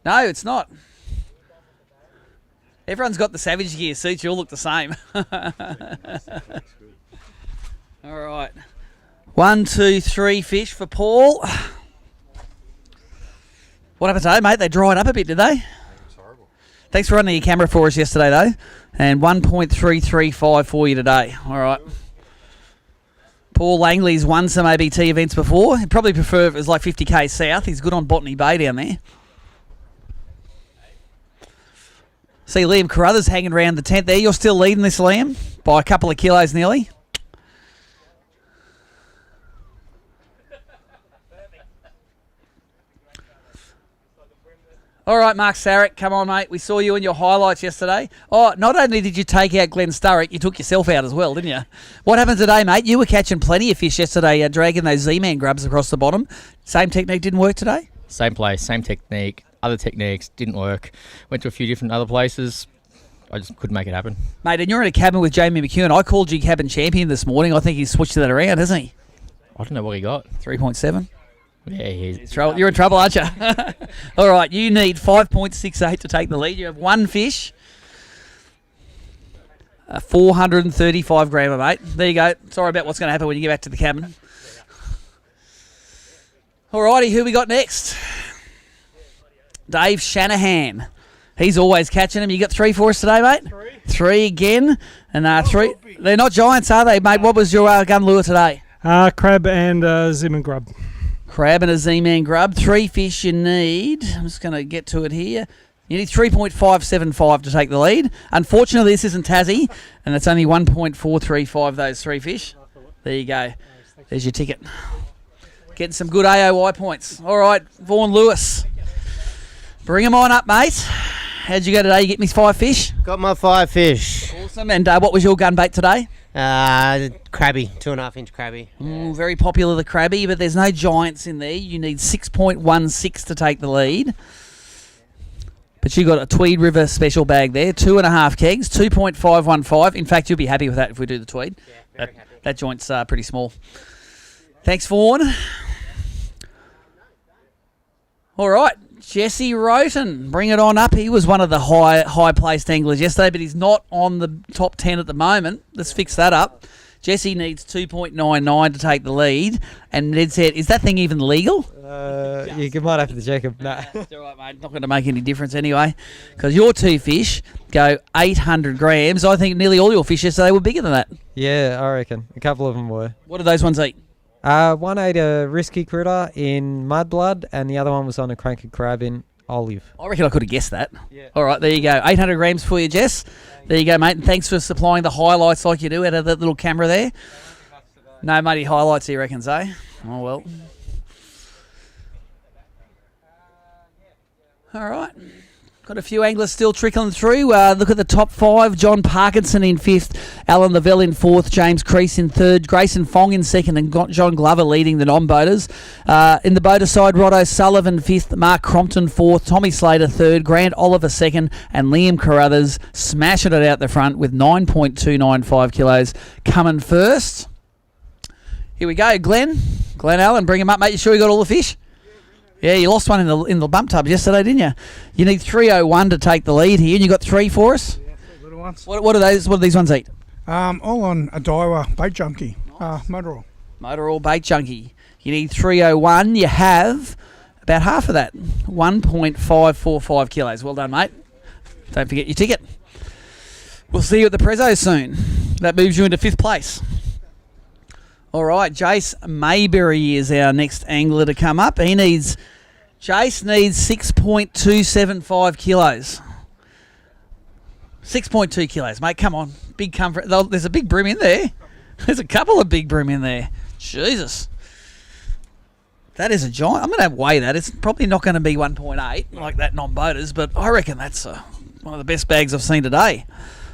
No, it's not. Everyone's got the Savage Gear suits. You all look the same. All right. 1, 2, 3 fish for Paul. What happened today, mate? They dried up a bit, did they? Thanks for running your camera for us yesterday, though. And 1.335 for you today. All right. Paul Langley's won some ABT events before. He'd probably prefer if it was like 50k south. He's good on Botany Bay down there. See Liam Carruthers hanging around the tent there. You're still leading this, Liam, by a couple of kilos nearly. All right, Mark Sarek, come on, mate. We saw you in your highlights yesterday. Oh, not only did you take out Glenn Sturrock, you took yourself out as well, didn't you? What happened today, mate? You were catching plenty of fish yesterday, dragging those Z-Man grubs across the bottom. Same technique didn't work today? Same place, same technique. Other techniques didn't work. Went to a few different other places. I just couldn't make it happen. Mate, and you're in a cabin with Jamie McEwen. I called you cabin champion this morning. I think he's switched that around, hasn't he? I don't know what he got. 3.7? Yeah, he is. You're in trouble, aren't you? All right, you need 5.68 to take the lead. You have 1 fish. 435 grammer, mate. There you go. Sorry about what's going to happen when you get back to the cabin. All righty, who we got next? Dave Shanahan. He's always catching them. You got 3 for us today, mate? 3 again. And 3. They're not giants, are they, mate? What was your gun lure today? Crab and Zim and grub. Crab and a Z-Man grub. 3 fish you need. I'm just going to get to it here. You need 3.575 to take the lead. Unfortunately, this isn't Tassie, and it's only 1.435 those 3 fish. There you go. There's your ticket. Getting some good AOY points. All right, Vaughan Lewis. Bring them on up, mate. How'd you go today? You get me 5 fish? Got my 5 fish. Awesome. And what was your gun bait today? Crabby, 2.5-inch crabby. Very popular, the crabby, but there's no giants in there. You need 6.16 to take the lead. But you got a Tweed River special bag there, 2.5 kegs, 2.515. In fact, you'll be happy with that if we do the Tweed. Yeah, very happy. That joint's pretty small. Thanks, Vaughan. All right, Jesse Roten, bring it on up. He was one of the high-placed anglers yesterday, but he's not on the top 10 at the moment. Let's fix that up. Jesse needs 2.99 to take the lead. And Ned said, is that thing even legal? You might have to check them. No. It's all right, mate. Not going to make any difference anyway. Because your 2 fish go 800 grams. I think nearly all your fish yesterday were bigger than that. Yeah, I reckon. A couple of them were. What did those ones eat? One ate a risky critter in mudblood, and the other one was on a cranky crab in olive. I reckon I could have guessed that. Yeah. All right, there you go. 800 grams for you, Jess. There you go, mate. And thanks for supplying the highlights like you do out of that little camera there. No muddy highlights, he reckons, eh? Oh, well. All right. Got a few anglers still trickling through. Look at the top 5. John Parkinson in 5th. Alan Lavelle in 4th. James Crease in 3rd. Grayson Fong in 2nd. And John Glover leading the non-boaters. In the boater side, Rod O'Sullivan 5th. Mark Crompton 4th. Tommy Slater 3rd. Grant Oliver 2nd. And Liam Carruthers smashing it out the front with 9.295 kilos coming first. Here we go, Glenn Allen. Bring him up, mate. You sure you got all the fish? Yeah, you lost one in the bump tubs yesterday, didn't you? You need 301 to take the lead here, and you got 3 for us. Yeah, 3 little ones. What are those? What do these ones eat? All on a Daiwa bait junkie. Motor oil. Motor oil bait junkie. You need 301. You have about half of that. 1.545 kilos. Well done, mate. Don't forget your ticket. We'll see you at the Prezzo soon. That moves you into 5th place. All right, Jace Mayberry is our next angler to come up. Jace needs 6.275 kilos. 6.2 kilos, mate. Come on. Big comfort. There's a big bream in there. There's a couple of big bream in there. Jesus. That is a giant. I'm going to weigh that. It's probably not going to be 1.8 like that non-boaters, but I reckon that's one of the best bags I've seen today.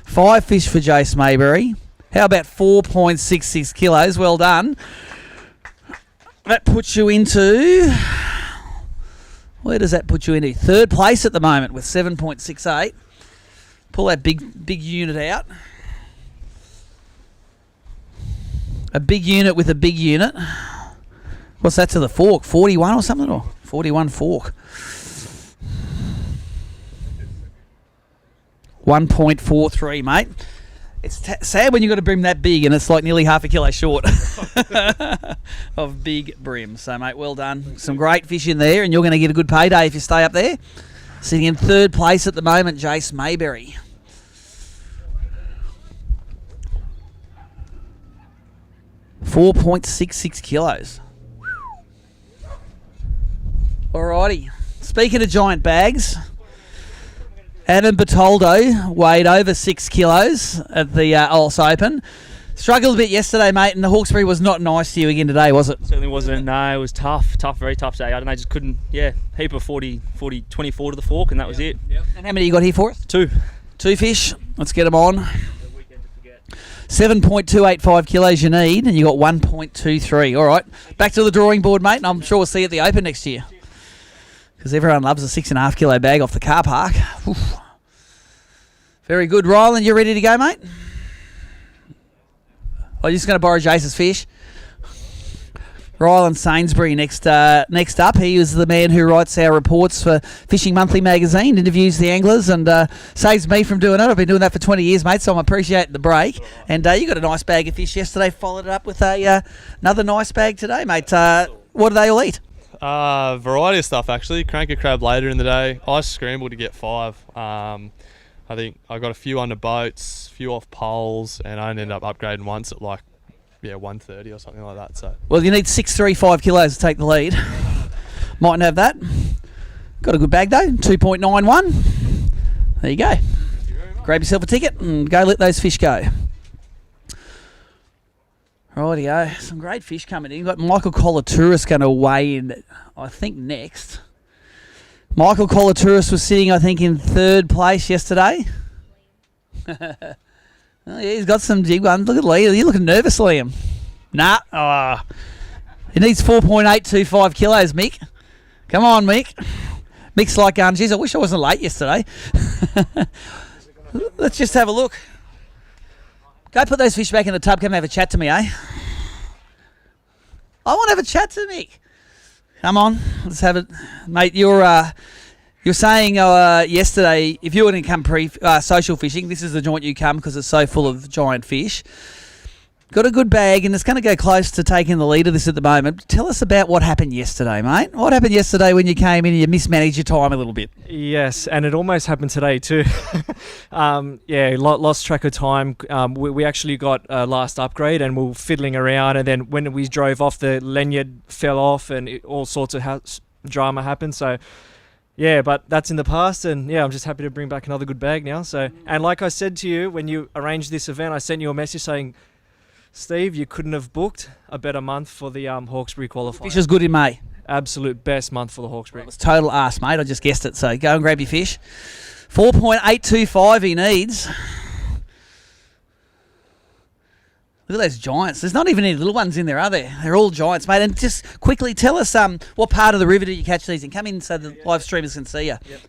5 fish for Jace Mayberry. How about 4.66 kilos? Well done. That puts you into... Where does that put you into? 3rd place at the moment with 7.68. Pull that big unit out. A big unit with a big unit. What's that to the fork? 41 or something? Or 41 fork. 1.43, mate. It's sad when you've got a brim that big and it's like nearly half a kilo short of big brim. So, mate, well done. Some great fish in there, and you're going to get a good payday if you stay up there. Sitting in 3rd place at the moment, Jace Mayberry. $4.66 kilos. Alrighty. Speaking of giant bags, Adam Bertoldo weighed over 6 kilos at the Ols Open. Struggled a bit yesterday, mate, and the Hawkesbury was not nice to you again today, was it? Certainly wasn't. No, it was tough, very tough day. I don't know, just couldn't, heap of 24 to the fork, and that was it. Yep. And how many you got here for us? 2. 2 fish. Let's get them on. 7.285 kilos you need, and you got 1.23. All right, back to the drawing board, mate, and I'm sure we'll see you at the Open next year. Because everyone loves a 6.5 kilo bag off the car park. Oof. Very good. Ryland, you ready to go, mate? Are you just going to borrow Jace's fish? Ryland Sainsbury next up. He is the man who writes our reports for Fishing Monthly magazine, interviews the anglers, and saves me from doing it. I've been doing that for 20 years, mate, so I'm appreciating the break. And you got a nice bag of fish yesterday, followed it up with another nice bag today, mate. What do they all eat? Variety of stuff, actually. Cranky crab later in the day. I scrambled to get 5. I think I got a few under boats, a few off poles, and I ended up upgrading once at 130 or something like that. So. Well, you need 635 kilos to take the lead. Mightn't have that. Got a good bag though, 2.91. There you go. Grab yourself a ticket and go let those fish go. Rightio. Some great fish coming in. You've got Michael Colatouris going to weigh in, I think, next. Michael Colatouris was sitting, I think, in third place yesterday. Oh, yeah, he's got some big ones. Look at Liam. You're looking nervous, Liam. Nah. Oh. He needs 4.825 kilos, Mick. Come on, Mick. Mick's like, geez, I wish I wasn't late yesterday. Let's just have a look. Go put those fish back in the tub. Come have a chat to me, eh? I want to have a chat to Mick. Come on, let's have it, mate. You're saying yesterday if you were going to come social fishing, this is the joint you come because it's so full of giant fish. Got a good bag, and it's going to go close to taking the lead of this at the moment. Tell us about what happened yesterday, mate. What happened yesterday when you came in and you mismanaged your time a little bit? Yes, and it almost happened today too. Lost track of time. We actually got last upgrade, and we were fiddling around, and then when we drove off, the lanyard fell off, and all sorts of drama happened. So, yeah, but that's in the past, and yeah, I'm just happy to bring back another good bag now. So, and like I said to you when you arranged this event, I sent you a message saying, Steve, you couldn't have booked a better month for the Hawkesbury qualifier. Fish was good in May. Absolute best month for the Hawkesbury. It was total arse, mate. I just guessed it. So go and grab your fish. 4.825 he needs. Look at those giants. There's not even any little ones in there, are there? They're all giants, mate. And just quickly tell us what part of the river did you catch these in? Come in so the live streamers can see you. Yep.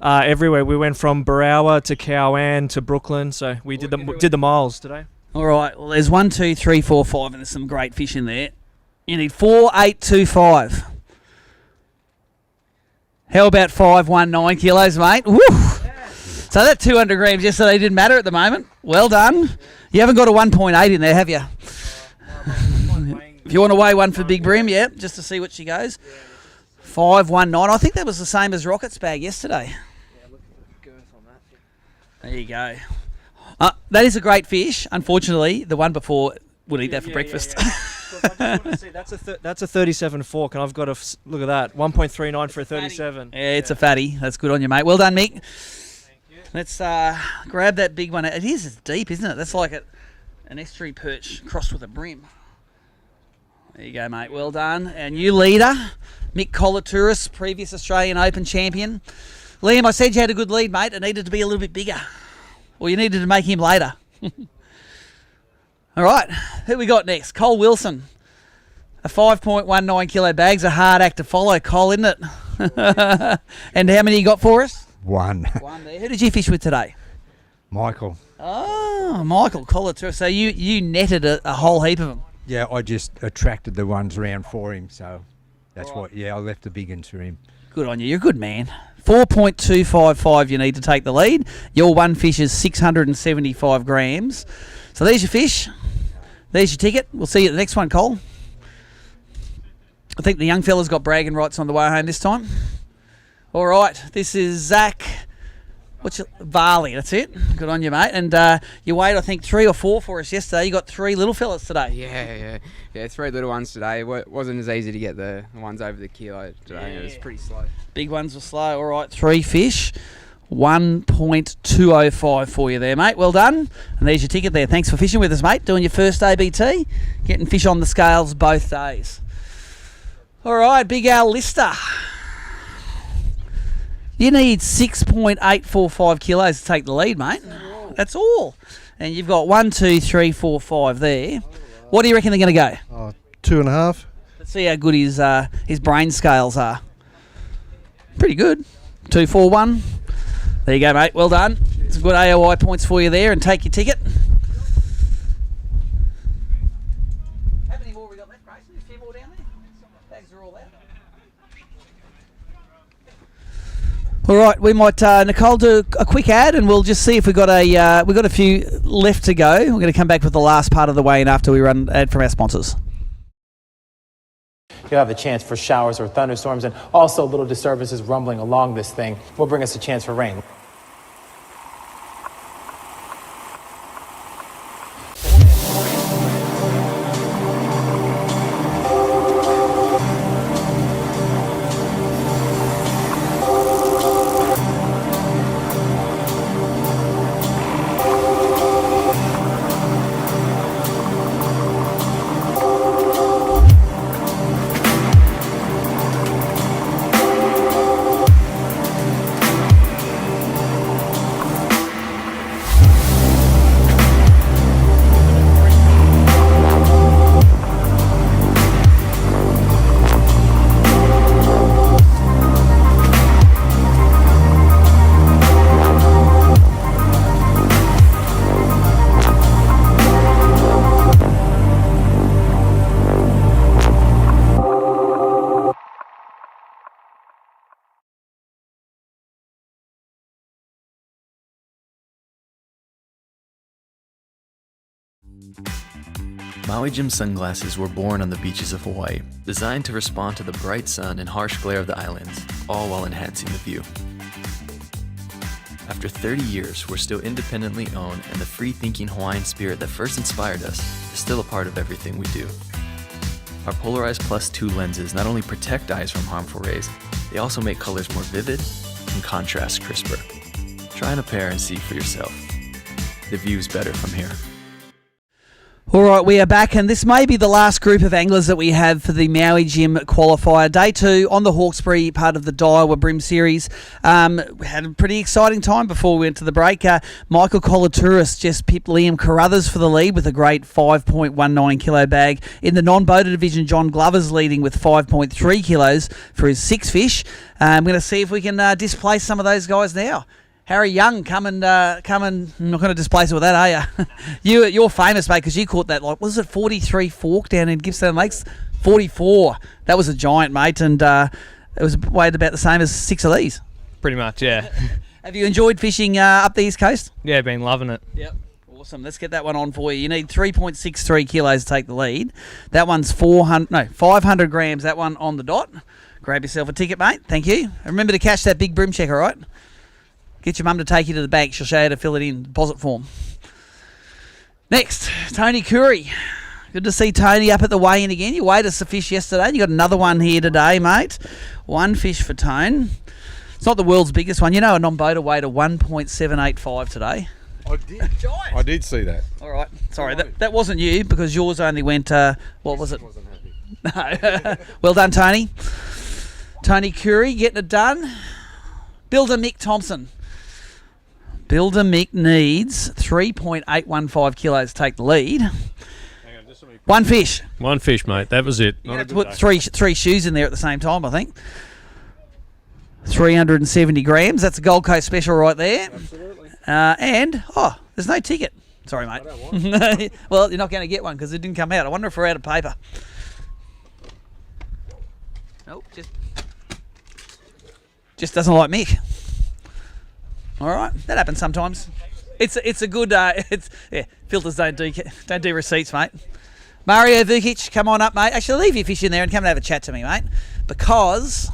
Everywhere. We went from Barawa to Cowan to Brooklyn. So we did the miles today. All right, well, there's 1, 2, 3, 4, 5, and there's some great fish in there. You need 4.825. How about 519 kilos, mate? Woo! Yeah. So that 200 grams yesterday didn't matter at the moment. Well done. You haven't got a 1.8 in there, have you? If you want to weigh one for Big Brim, yeah, just to see what she goes. 519. I think that was the same as Rocket's bag yesterday. Yeah, look at the girth on that. There you go. That is a great fish. Unfortunately, the one before would eat that for breakfast. Yeah. So I just want to see, that's a 37 fork, and I've got look at that, 1.39 for a 37. Yeah, it's a fatty. That's good on you, mate. Well done, Mick. Thank you. Let's grab that big one. It is deep, isn't it? That's like an estuary perch crossed with a brim. There you go, mate. Well done. And you leader, Mick Colatouris, previous Australian Open champion. Liam, I said you had a good lead, mate. It needed to be a little bit bigger. Or you needed to make him later. All right, who we got next? Cole Wilson. A 5.19 kilo bag's a hard act to follow, Cole, isn't it? And how many you got for us? One. One there. Who did you fish with today? Michael. Oh, Michael Colatouris. So you netted a whole heap of them. Yeah, I just attracted the ones round for him, so that's what. Yeah, I left the big ones for him. Good on you. You're a good man. 4.255 you need to take the lead. Your one fish is 675 grams. So there's your fish. There's your ticket. We'll see you at the next one, Cole. I think the young fella's got bragging rights on the way home this time. All right. This is Zach. Varley, that's it. Good on you, mate. And you weighed, I think, 3 or 4 for us yesterday. You got 3 little fellas today. Yeah, 3 little ones today. It wasn't as easy to get the ones over the kilo today. It was pretty slow. Big ones were slow. All right, 3 fish. 1.205 for you there, mate. Well done. And there's your ticket there. Thanks for fishing with us, mate. Doing your first ABT. Getting fish on the scales both days. All right, Big Al Lister. You need 6.845 kilos to take the lead, mate. That's all. And you've got 1, 2, 3, 4, 5 there. What do you reckon they're going to go? 2.5. Let's see how good his brain scales are. Pretty good. 2, 4, 1. There you go, mate. Well done. Some good AOI points for you there, and take your ticket. How many more we got left, Grayson? A few more down there? Bags are all out. All right, we might Nicole do a quick ad, and we'll just see if we got a few left to go. We're going to come back with the last part of the weigh-in after we run ad from our sponsors. You'll have the chance for showers or thunderstorms, and also little disturbances rumbling along this thing will bring us a chance for rain. Maui Jim Sunglasses were born on the beaches of Hawaii, designed to respond to the bright sun and harsh glare of the islands, all while enhancing the view. After 30 years, we're still independently owned, and the free-thinking Hawaiian spirit that first inspired us is still a part of everything we do. Our Polarized Plus 2 lenses not only protect eyes from harmful rays, they also make colors more vivid and contrast crisper. Try on a pair and see for yourself. The view's better from here. All right, we are back, and this may be the last group of anglers that we have for the Maui Jim qualifier. Day 2 on the Hawkesbury, part of the Daiwa BREAM Series. We had a pretty exciting time before we went to the break. Michael Colatouris just pipped Liam Carruthers for the lead with a great 5.19 kilo bag. In the non-boater division, John Glover's leading with 5.3 kilos for his 6 fish. I'm going to see if we can displace some of those guys now. Harry Young, come and not going to displace it with that, are you? You're famous, mate, because you caught that, like, was it 43 fork down in Gippsland Lakes? 44. That was a giant, mate, and it was weighed about the same as 6 of these. Pretty much, yeah. Have you enjoyed fishing up the East Coast? Yeah, been loving it. Yep. Awesome. Let's get that one on for you. You need 3.63 kilos to take the lead. That one's 500 grams, that one on the dot. Grab yourself a ticket, mate. Thank you. And remember to cash that big brim check, all right? Get your mum to take you to the bank. She'll show you how to fill it in, deposit form. Next, Tony Curry. Good to see Tony up at the weigh-in again. You weighed us a fish yesterday. You got another one here today, mate. 1 fish for Tone. It's not the world's biggest one. You know, a non-boater weighed a 1.785 today. I did. I did see that. All right. Sorry, that wasn't you, because yours only went, what was it? Wasn't happy. No. Well done, Tony. Tony Curry getting it done. Builder Mick Thompson. Builder Mick needs 3.815 kilos to take the lead. One fish. One fish, mate. That was it. You have to put three shoes in there at the same time, I think. 370 grams. That's a Gold Coast special right there. Absolutely. There's no ticket. Sorry, mate. I don't want Well, you're not going to get one because it didn't come out. I wonder if we're out of paper. Nope, just doesn't like Mick. All right, that happens sometimes. It's a good filters don't do receipts, mate. Mario Vukic, come on up, mate. Actually, leave your fish in there and come and have a chat to me, mate, because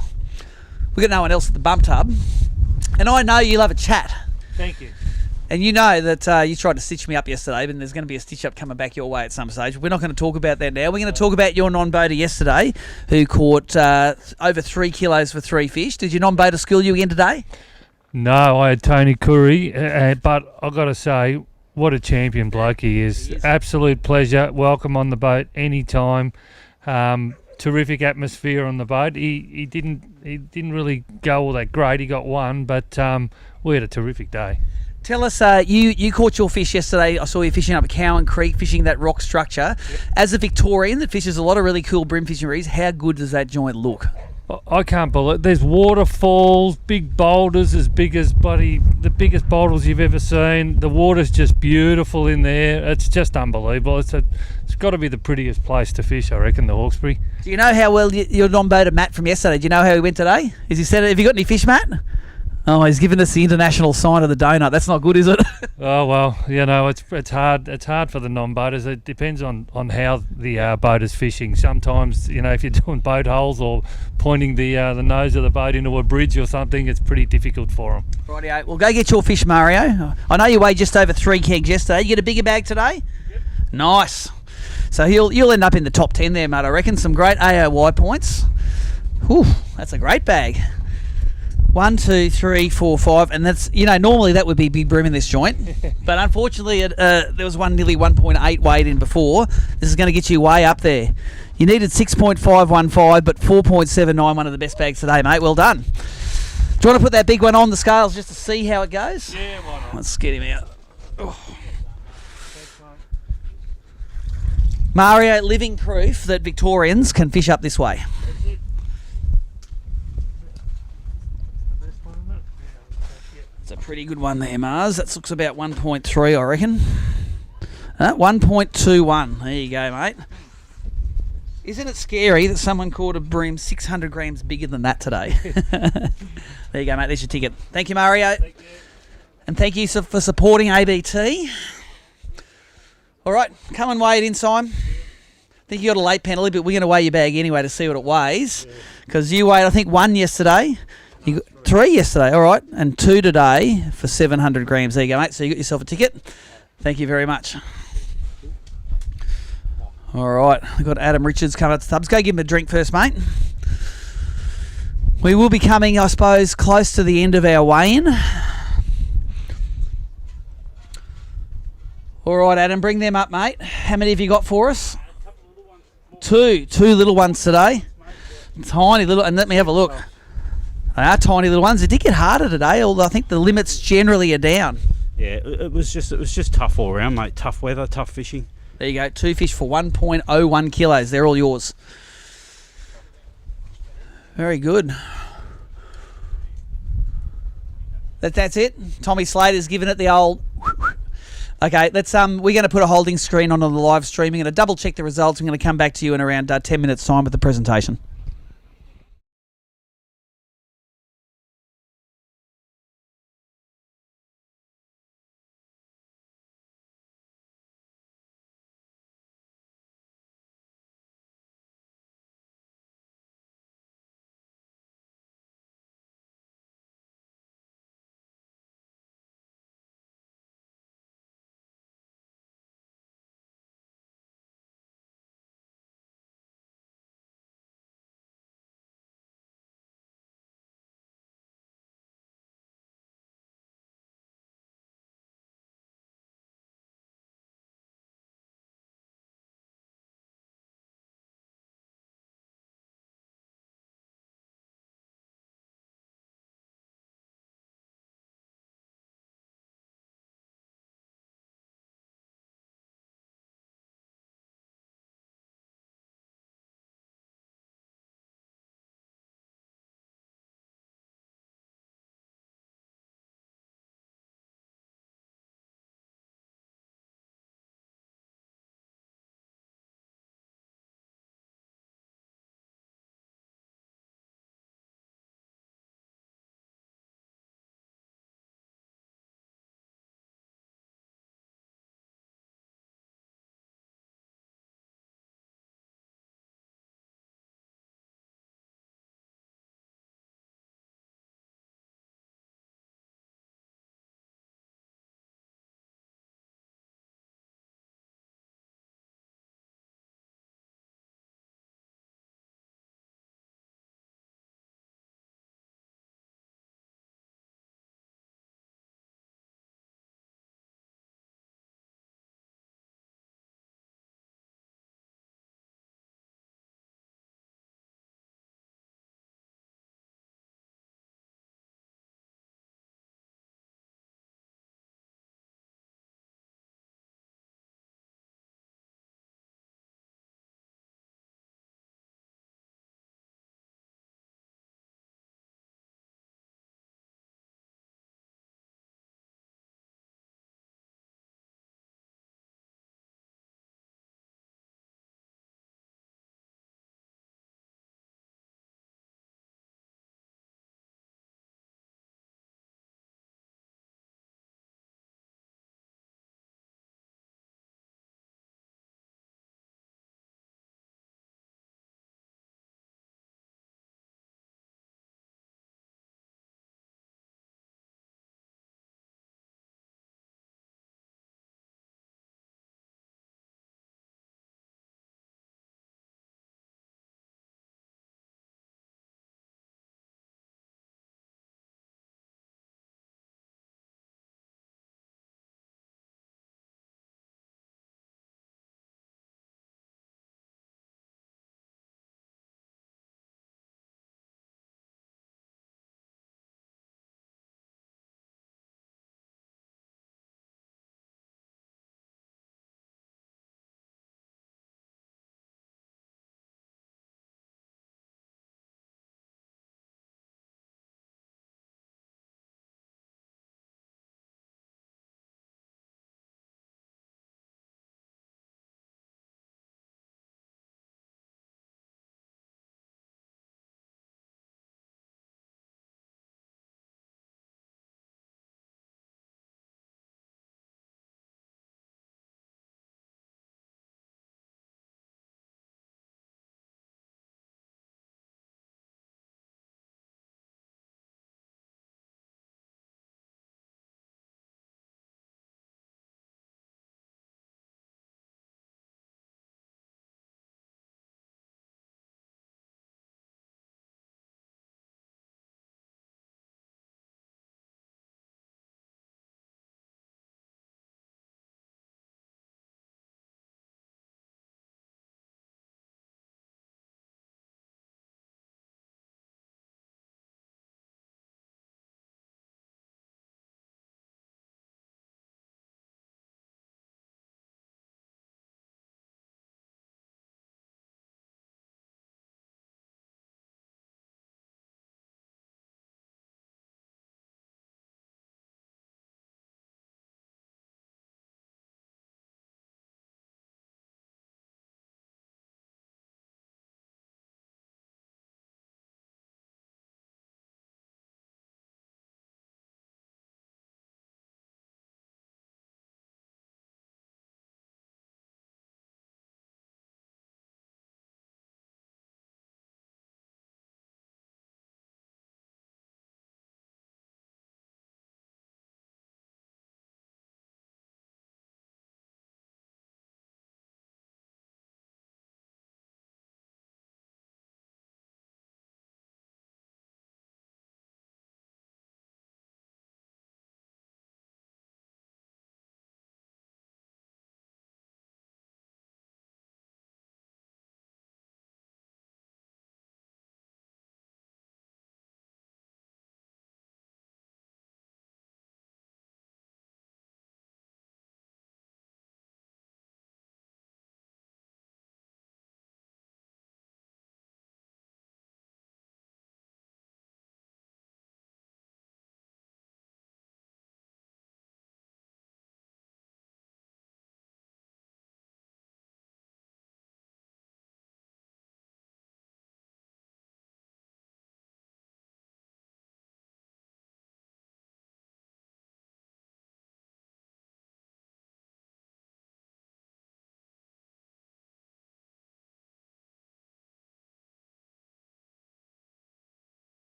we got no one else at the bump tub, and I know you love a chat. Thank you. And you know that you tried to stitch me up yesterday, but there's going to be a stitch up coming back your way at some stage. We're not going to talk about that now. We're going to talk about your non-boater yesterday, who caught over 3 kilos for 3 fish. Did your non-boater school you again today? No, I had Tony Curry, but I've got to say, what a champion bloke he is. Absolute pleasure. Welcome on the boat anytime. Terrific atmosphere on the boat. He didn't really go all that great. He got 1, but we had a terrific day. Tell us, you caught your fish yesterday. I saw you fishing up at Cowan Creek, fishing that rock structure. Yep. As a Victorian that fishes a lot of really cool brim fishing reefs, how good does that joint look? I can't believe it. There's waterfalls, big boulders as big as the biggest boulders you've ever seen. The water's just beautiful in there. It's just unbelievable. It's got to be the prettiest place to fish, I reckon, the Hawkesbury. Do you know how well your non-boater Matt from yesterday? Do you know how he went today? Have you got any fish, Matt? Oh, he's given us the international sign of the donut. That's not good, is it? Oh well, it's hard. It's hard for the non-boaters. It depends on how the boater's fishing. Sometimes, if you're doing boat holes or pointing the nose of the boat into a bridge or something, it's pretty difficult for them. Rightio. Well, go get your fish, Mario. I know you weighed just over 3 kegs yesterday. You get a bigger bag today? Yep. Nice. So you'll end up in the top 10 there, mate. I reckon. Some great AOY points. Whew, that's a great bag. 1, 2, 3, 4, 5, and that's, normally that would be big brim in this joint, but unfortunately there was one nearly 1.8 weighed in before. This is going to get you way up there. You needed 6.515, but 4.79, one of the best bags today, mate. Well done. Do you want to put that big one on the scales just to see how it goes? Yeah, why not? Let's get him out. Oh. Mario, living proof that Victorians can fish up this way. It's a pretty good one there, Mars. That looks about 1.3, I reckon. 1.21. There you go, mate. Isn't it scary that someone caught a bream 600 grams bigger than that today? There you go, mate. There's your ticket. Thank you, Mario. Thank you. And thank you for supporting ABT. All right, come and weigh it in, Simon. I think you got a late penalty, but we're going to weigh your bag anyway to see what it weighs. Because you weighed, I think, 1 yesterday. You got 3 yesterday, all right, and 2 today for 700 grams. There you go, mate. So you got yourself a ticket. Thank you very much. All right, we've got Adam Richards coming up to Thumbs. Go give him a drink first, mate. We will be coming, I suppose, close to the end of our weigh-in. All right, Adam, bring them up, mate. How many have you got for us? Two little ones today. Tiny little, and let me have a look. They are tiny little ones. It did get harder today, although I think the limits generally are down. Yeah, it was just tough all around, mate. Tough weather, tough fishing. There you go. 2 fish for 1.01 kilos. They're all yours. Very good. That's it. Tommy Slater's given it the old. Okay, let's we're going to put a holding screen on the live streaming and to double check the results. I'm going to come back to you in around 10 minutes time with the presentation.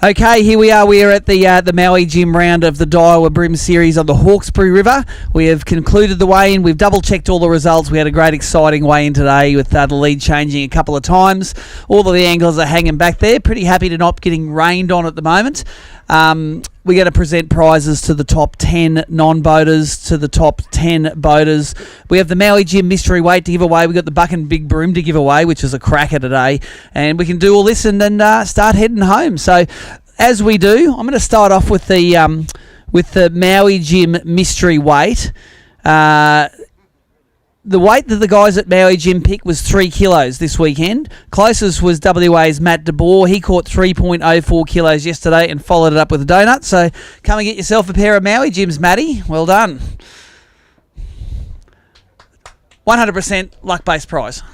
Okay, here we are. We are at the Maui Jim round of the Daiwa BREAM Series on the Hawkesbury River. We have concluded the weigh-in. We've double-checked all the results. We had a great, exciting weigh-in today with the lead changing a couple of times. All of the anglers are hanging back there. Pretty happy to not getting rained on at the moment. We're going to present prizes to the top 10 non-boaters, to the top 10 boaters. We have the Maui Jim mystery weight to give away. We've got the Buck and Big Broom to give away, which is a cracker today. And we can do all this and then start heading home. So as we do, I'm going to start off with the Maui Jim mystery weight. The weight that the guys at Maui Jim picked was 3 kilos this weekend. Closest was WA's Matt DeBoer. He caught 3.04 kilos yesterday and followed it up with a donut. So come and get yourself a pair of Maui Jims, Matty. Well done. 100% luck-based prize.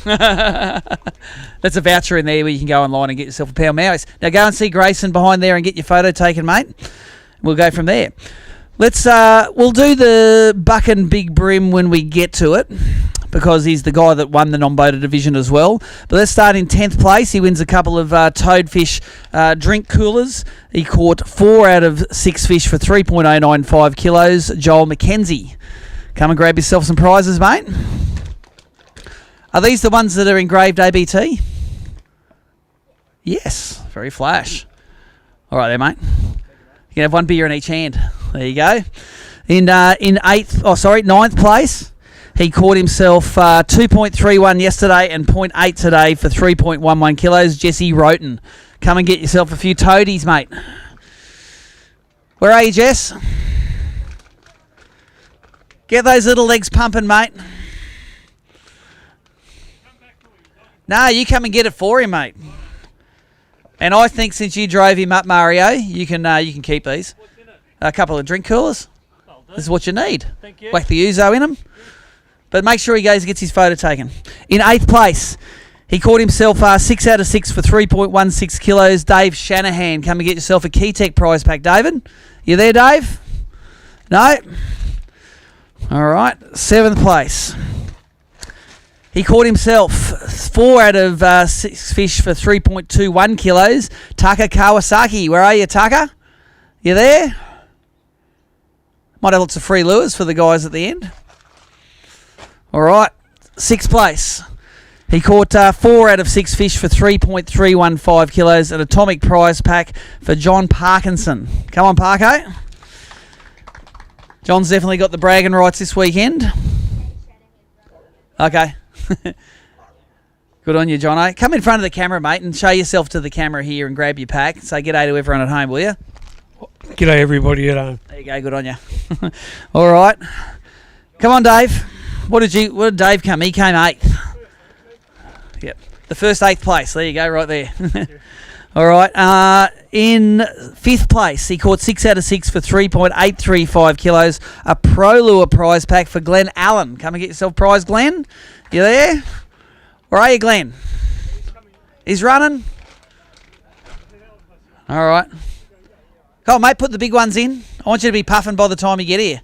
That's a voucher in there where you can go online and get yourself a pair of Maui's. Now go and see Grayson behind there and get your photo taken, mate. We'll go from there. We'll do the Buck and Big Brim when we get to it, because he's the guy that won the non-boater division as well. But let's start in 10th place. He wins a couple of toadfish drink coolers. He caught 4 out of 6 fish for 3.095 kilos. Joel McKenzie. Come and grab yourself some prizes, mate. Are these the ones that are engraved ABT? Yes. Very flash. All right there, mate. You can have one beer in each hand. There you go. In ninth place, he caught himself 2.31 yesterday and 0.8 today for 3.11 kilos. Jesse Roten. Come and get yourself a few toadies, mate. Where are you, Jess? Get those little legs pumping, mate. No, you come and get it for him, mate. And I think since you drove him up, Mario, you can keep these. A couple of drink coolers. This is what you need. Thank you. Whack the ouzo in them. But make sure he goes and gets his photo taken. In 8th place, he caught himself 6 out of 6 for 3.16 kilos. Dave Shanahan. Come and get yourself a Keytech prize pack, David. You there, Dave? No? All right. 7th place. He caught himself 4 out of 6 fish for 3.21 kilos. Taka Kawasaki. Where are you, Taka? You there? Might have lots of free lures for the guys at the end. All right. 6th place. He caught 4 out of 6 fish for 3.315 kilos. An atomic prize pack for John Parkinson. Come on, Parko. John's definitely got the bragging rights this weekend. Okay. Good on you, Jono. Come in front of the camera, mate, and show yourself to the camera here and grab your pack. Say g'day to everyone at home, will you? G'day everybody at home. There you go, good on you. All right. Come on, Dave. What did Dave come? He came 8th. Yep. The first 8th place. There you go, right there. All right. In 5th place, he caught 6 out of 6 for 3.835 kilos. A Pro Lure prize pack for Glenn Allen. Come and get yourself a prize, Glenn. You there? Where are you, Glenn? He's running. All right. Come on, mate, put the big ones in. I want you to be puffing by the time you get here.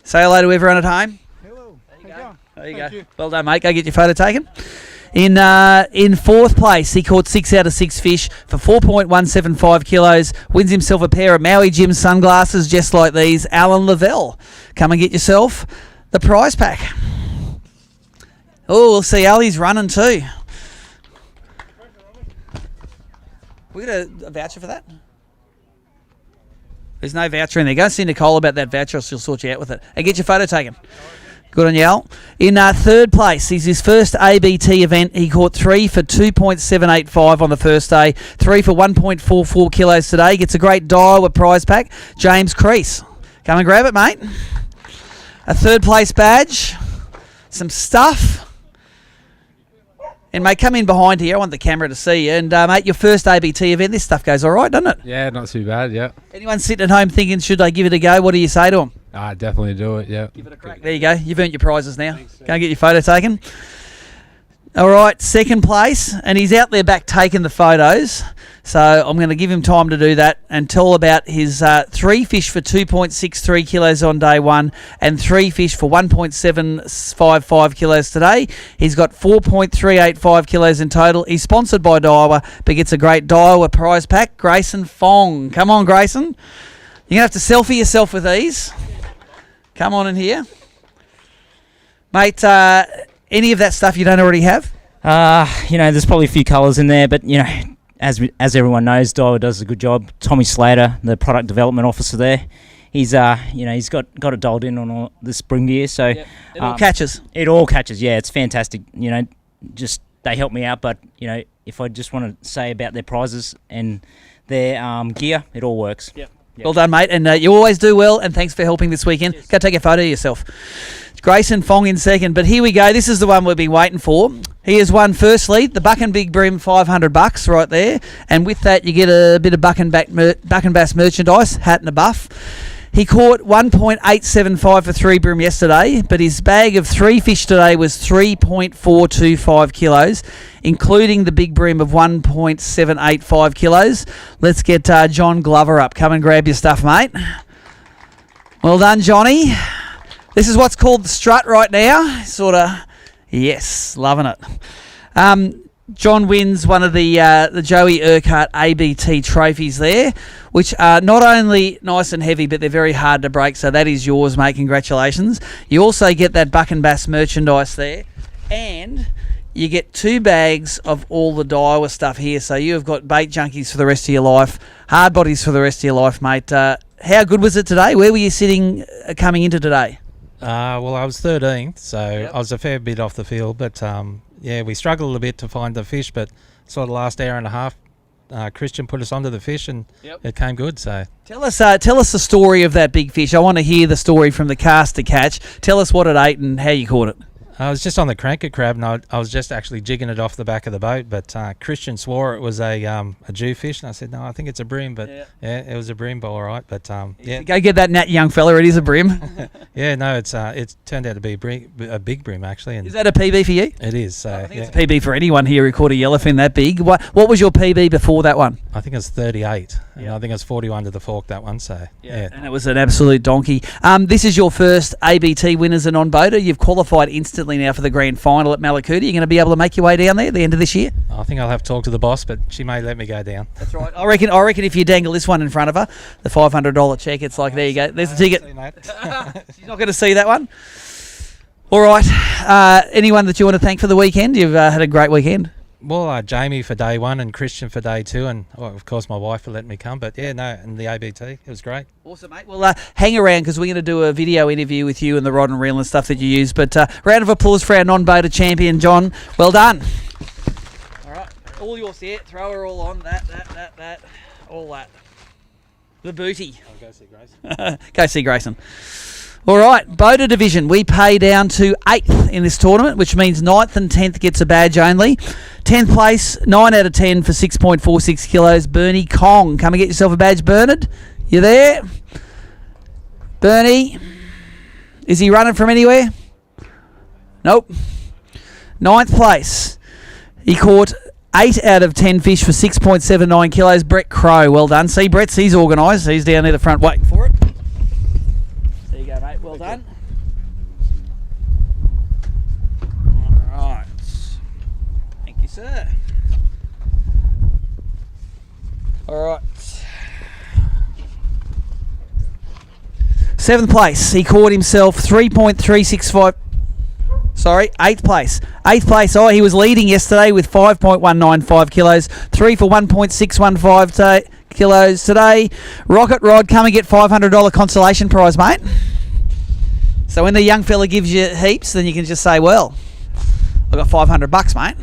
Say hello to everyone at home. Hello. There you go. Well done, mate. Go get your photo taken. In 4th place, he caught 6 out of 6 fish for 4.175 kilos. Wins himself a pair of Maui Jim sunglasses just like these. Alan Lavelle. Come and get yourself the prize pack. Oh, we'll see Ali's running too. We got a voucher for that? There's no voucher in there. Go and see Nicole about that voucher, or she'll sort you out with it. And get your photo taken. Good on you, Al. In 3rd place, is his first ABT event. He caught 3 for 2.785 on the first day. 3 for 1.44 kilos today. Gets a great Daiwa prize pack. James Crease. Come and grab it, mate. A 3rd place badge. Some stuff. And, mate, come in behind here. I want the camera to see you. And, mate, your first ABT event, this stuff goes all right, doesn't it? Yeah, not too bad, yeah. Anyone sitting at home thinking, should I give it a go? What do you say to them? Definitely do it, yeah. Give it a crack. There you go. You've earned your prizes now. Thanks, go and get your photo taken. All right, second place, and he's out there back taking the photos. So I'm going to give him time to do that and tell about his 3 fish for 2.63 kilos on day one and 3 fish for 1.755 kilos today. He's got 4.385 kilos in total. He's sponsored by Daiwa, but gets a great Daiwa prize pack. Grayson Fong. Come on, Grayson. You're going to have to selfie yourself with these. Come on in here. Mate, any of that stuff you don't already have? There's probably a few colours in there, but, as everyone knows, Daiwa does a good job. Tommy Slater, the product development officer there, he's got it dialed in on all the spring gear. So it all catches. It all catches. Yeah, it's fantastic. Just they help me out. But if I just want to say about their prizes and their gear, it all works. Yep. Well done, mate, and you always do well. And thanks for helping this weekend. Cheers. Go take a photo of yourself. Grayson Fong in second, but here we go. This is the one we've been waiting for. He has won firstly the Buck and Big Brim $500 right there, and with that you get a bit of Buck and Bass merchandise, hat and a buff. He caught 1.875 for 3 brim yesterday, but his bag of 3 fish today was 3.425 kilos, including the big brim of 1.785 kilos. Let's get John Glover up. Come and grab your stuff, mate. Well done, Johnny. This is what's called the strut right now. Yes, loving it. John wins one of the Joey Urquhart ABT trophies there, which are not only nice and heavy, but they're very hard to break. So that is yours, mate. Congratulations. You also get that Buck and Bass merchandise there, and you get 2 bags of all the Daiwa stuff here. So you have got bait junkies for the rest of your life, hard bodies for the rest of your life, mate. How good was it today? Where were you sitting coming into today? Well, I was 13th, so I was a fair bit off the field, but we struggled a bit to find the fish, but sort of the last hour and a half, Christian put us onto the fish, and it came good. So tell us the story of that big fish. I want to hear the story from the cast to catch. Tell us what it ate and how you caught it. I was just on the cranker crab, and I was just actually jigging it off the back of the boat, but Christian swore it was a Jewfish, and I said, no, I think it's a bream, but it was a bream, all right. But Go get that nat young fella, it is a bream. It's turned out to be a big bream, actually. And is that a PB for you? It is. So, I think it's a PB for anyone here who caught a yellowfin that big. What was your PB before that one? I think it was 38, and I think it was 41 to the fork, that one. So and it was an absolute donkey. This is your first ABT win as a non-boater. You've qualified instantly now for the grand final at Malakuta. You're going to be able to make your way down there at the end of this year? I think I'll have to talk to the boss, but she may let me go down. That's right. I reckon if you dangle this one in front of her, the $500 check, it's like, there you go. There's the ticket. She's not going to see that one. All right. Anyone that you want to thank for the weekend? You've had a great weekend. Well, Jamie for day one and Christian for day two, and of course my wife for letting me come. But and the ABT, it was great. Awesome, mate. Well, hang around because we're going to do a video interview with you and the rod and reel and stuff that you use. But round of applause for our non-boater champion, John. Well done. All right, all yours here. Throw her all on. That, all that. The booty. I'll go see Grayson. Go see Grayson. All right, boater division. We pay down to 8th in this tournament, which means 9th and 10th gets a badge only. 10th place, 9 out of 10 for 6.46 kilos. Bernie Kong. Come and get yourself a badge, Bernard. You there? Bernie. Is he running from anywhere? Nope. 9th place. He caught 8 out of 10 fish for 6.79 kilos. Brett Crow. Well done. See, Brett's, he's organised. He's down near the front waiting for it. There you go, mate. Well done. All right. Thank you, sir. All right. 7th place. He caught himself 3.365. Sorry, 8th place. 8th place. Oh, he was leading yesterday with 5.195 kilos. 3 for 1.615 kilos today. Rocket Rod, come and get $500 consolation prize, mate. So when the young fella gives you heaps, then you can just say, well, I got $500, mate.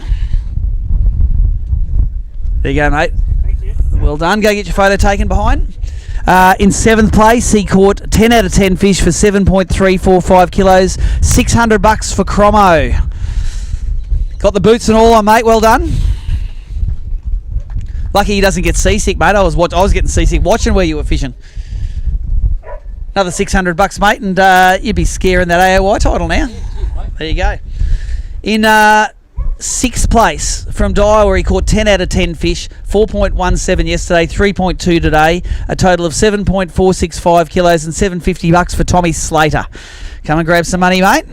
There you go, mate. Thank you. Well done. Go get your photo taken behind. In 7th place, he caught 10 out of 10 fish for 7.345 kilos. $600 for Cromo. Got the boots and all on, mate. Well done. Lucky he doesn't get seasick, mate. I was getting seasick watching where you were fishing. Another $600, mate, and you'd be scaring that AOI title now. There you go. In sixth place from Daiwa, where he caught 10 out of 10 fish, 4.17 yesterday, 3.2 today, a total of 7.465 kilos and $750 for Tommy Slater. Come and grab some money, mate.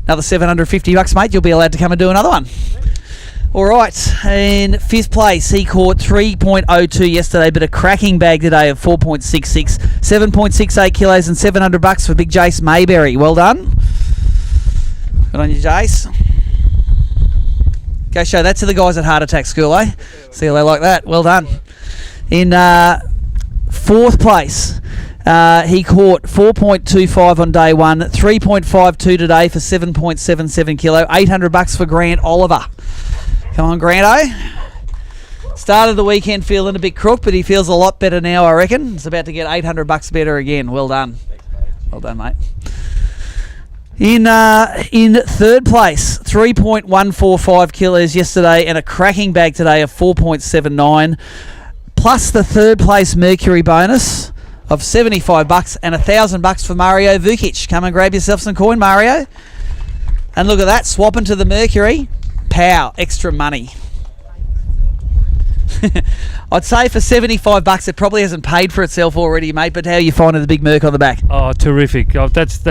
Another $750, mate. You'll be allowed to come and do another one. All right, in fifth place, he caught 3.02 yesterday, but a cracking bag today of 4.66, 7.68 kilos and $700 for Big Jace Mayberry. Well done. Good on you, Jace. Go show that to the guys at Heart Attack School, eh? See how they like that. Well done. In fourth place, he caught 4.25 on day one, 3.52 today for 7.77 kilo, $800 for Grant Oliver. Come on, Granto. Started the weekend feeling a bit crook, but he feels a lot better now, I reckon. He's about to get $800 better again. Well done. Well done, mate. In third place, 3.145 kilos yesterday and a cracking bag today of 4.79, plus the third place Mercury bonus of $75 and $1,000 for Mario Vukic. Come and grab yourself some coin, Mario. And look at that, swapping to the Mercury. Pow, extra money. I'd say for $75, it probably hasn't paid for itself already, mate. But how are you finding the big Merc on the back? Oh, terrific! I've just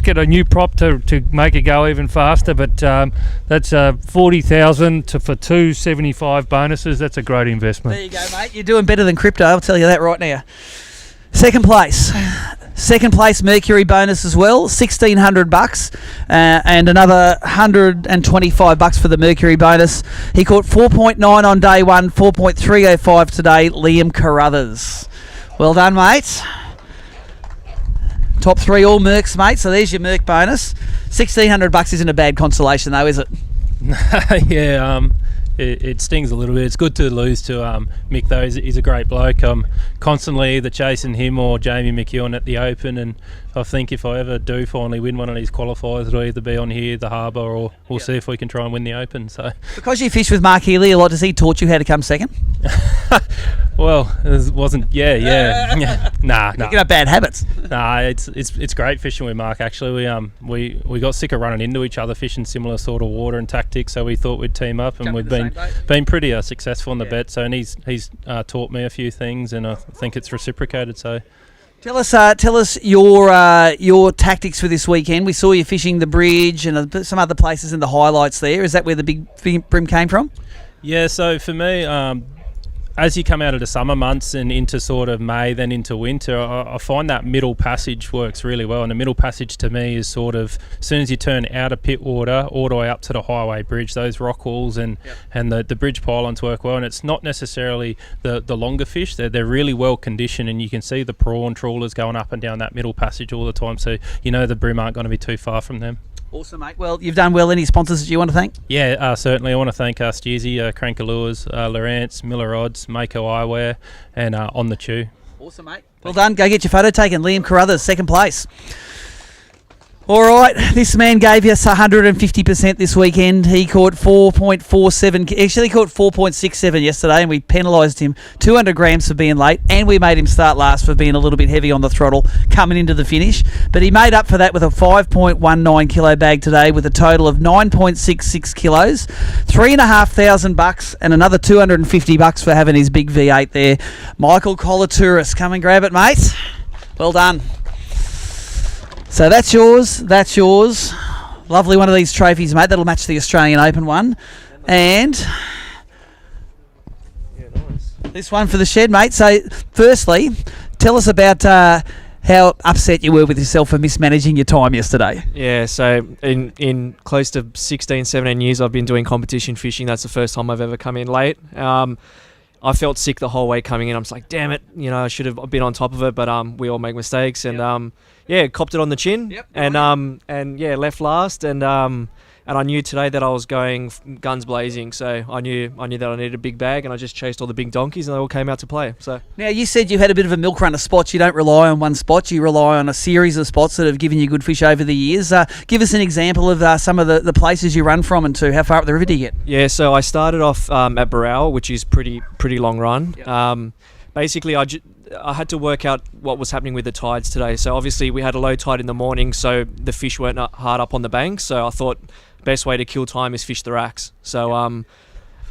got a new prop to make it go even faster. But that's $40,000 for two 75 bonuses. That's a great investment. There you go, mate. You're doing better than crypto. I'll tell you that right now. Second place Mercury bonus as well, $1,600 and another $125 for the Mercury bonus. He caught 4.9 on day one, 4.305 today, Liam Carruthers. Well done, mate. Top three all Mercs, mate, so there's your Merc bonus. $1,600 isn't a bad consolation though, is it? Yeah, it stings a little bit. It's good to lose to Mick though. He's a great bloke. I'm constantly either chasing him or Jamie McEwen at the Open, and I think if I ever do finally win one of these qualifiers, it'll either be on here, the Harbour, or we'll see if we can try and win the Open. So because you fish with Mark Healy a lot, does he taught you how to come second? Well, it wasn't. Yeah. Nah. Picking up bad habits. Nah, it's great fishing with Mark. Actually, we got sick of running into each other fishing similar sort of water and tactics, so we thought we'd team up, and we've been pretty successful in the bet. So and he's taught me a few things, and I think it's reciprocated. So. Tell us your tactics for this weekend. We saw you fishing the bridge and some other places in the highlights there. Is that where the big brim came from? Yeah, so for me, as you come out of the summer months and into sort of May, then into winter, I find that middle passage works really well. And the middle passage to me is sort of as soon as you turn out of pit water all the way up to the highway bridge, those rock walls and the bridge pylons work well. And it's not necessarily the longer fish. They're really well conditioned, and you can see the prawn trawlers going up and down that middle passage all the time. So you know the brim aren't going to be too far from them. Awesome, mate. Well, you've done well. Any sponsors that you want to thank? Yeah, certainly. I want to thank Steersy, Cranker Lures, Lawrence, Miller Odds, Mako Eyewear, and On the Chew. Awesome, mate. Well done. Go get your photo taken. Liam Carruthers, second place. All right, this man gave us 150% this weekend. He caught 4.47. Actually, he caught 4.67 yesterday, and we penalised him 200 grams for being late, and we made him start last for being a little bit heavy on the throttle coming into the finish. But he made up for that with a 5.19 kilo bag today, with a total of 9.66 kilos, $3,500, and another $250 for having his big V8 there. Michael Colatouris, come and grab it, mate. Well done. So that's yours. Lovely one of these trophies, mate. That'll match the Australian Open one. And this one for the shed, mate. So firstly, tell us about how upset you were with yourself for mismanaging your time yesterday. Yeah, so in close to 16, 17 years I've been doing competition fishing. That's the first time I've ever come in late. I felt sick the whole way coming in. I'm just like, damn it, I should have been on top of it, but we all make mistakes, and copped it on the chin, and left last, and I knew today that I was going guns blazing, so I knew that I needed a big bag, and I just chased all the big donkeys, and they all came out to play. So now, you said you had a bit of a milk run of spots. You don't rely on one spot, you rely on a series of spots that have given you good fish over the years. Give us an example of some of the places you run from and to. How far up the river do you get? Yeah, so I started off at Barrowell, which is pretty long run. Basically, I had to work out what was happening with the tides today. So obviously we had a low tide in the morning, so the fish weren't hard up on the bank. So I thought best way to kill time is fish the racks. So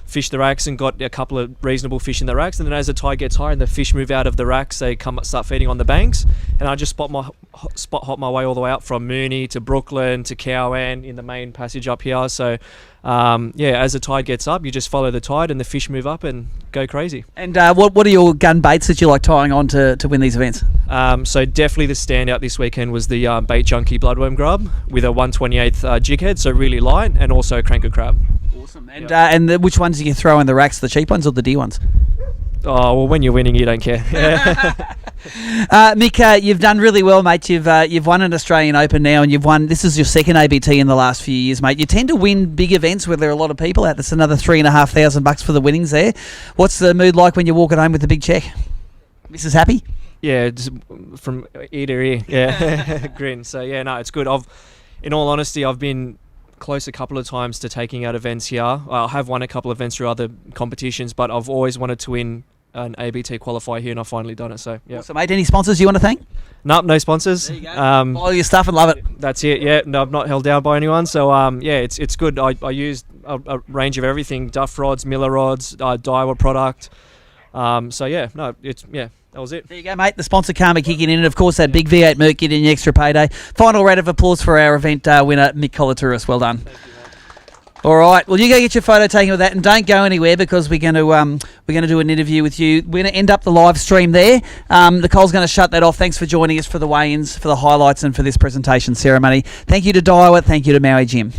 fished the racks and got a couple of reasonable fish in the racks, and then as the tide gets higher and the fish move out of the racks, they start feeding on the banks, and I just spot hop my way all the way up from Mooney to Brooklyn to Cowan in the main passage up here. So as the tide gets up, you just follow the tide and the fish move up and go crazy. And what are your gun baits that you like tying on to win these events? So definitely the standout this weekend was the Bait Junkie bloodworm grub with a 1/28 jig head, so really light, and also a cranker crab. Awesome. And which ones do you throw in the racks, the cheap ones or the D ones? Oh, well, when you're winning, you don't care. Mick, you've done really well, mate. You've won an Australian Open now, and you've won. This is your second ABT in the last few years, mate. You tend to win big events where there are a lot of people out. That's another $3,500 for the winnings there. What's the mood like when you're walking home with the big check? Mrs. Happy? Yeah, just from ear to ear. Yeah, grin. So yeah, no, it's good. In all honesty, I've been close a couple of times to taking out events here. I have won a couple of events through other competitions, but I've always wanted to win an ABT qualifier here, and I've finally done it. So yeah. So, mate, any sponsors you want to thank? Nope, no sponsors. There you go. Follow your stuff and love it. That's it. Yeah, no, I'm not held down by anyone. So it's good. I used a range of everything: Duff rods, Miller rods, Daiwa product. That was it. There you go, mate. The sponsor karma kicking in, and of course that big V8 Merc getting an extra payday. Final round of applause for our event winner, Mick Colatouris. Well done. All right. Well, you go get your photo taken with that, and don't go anywhere because we're going to do an interview with you. We're going to end up the live stream there. Nicole's going to shut that off. Thanks for joining us for the weigh-ins, for the highlights, and for this presentation ceremony. Thank you to Daiwa. Thank you to Maui Jim.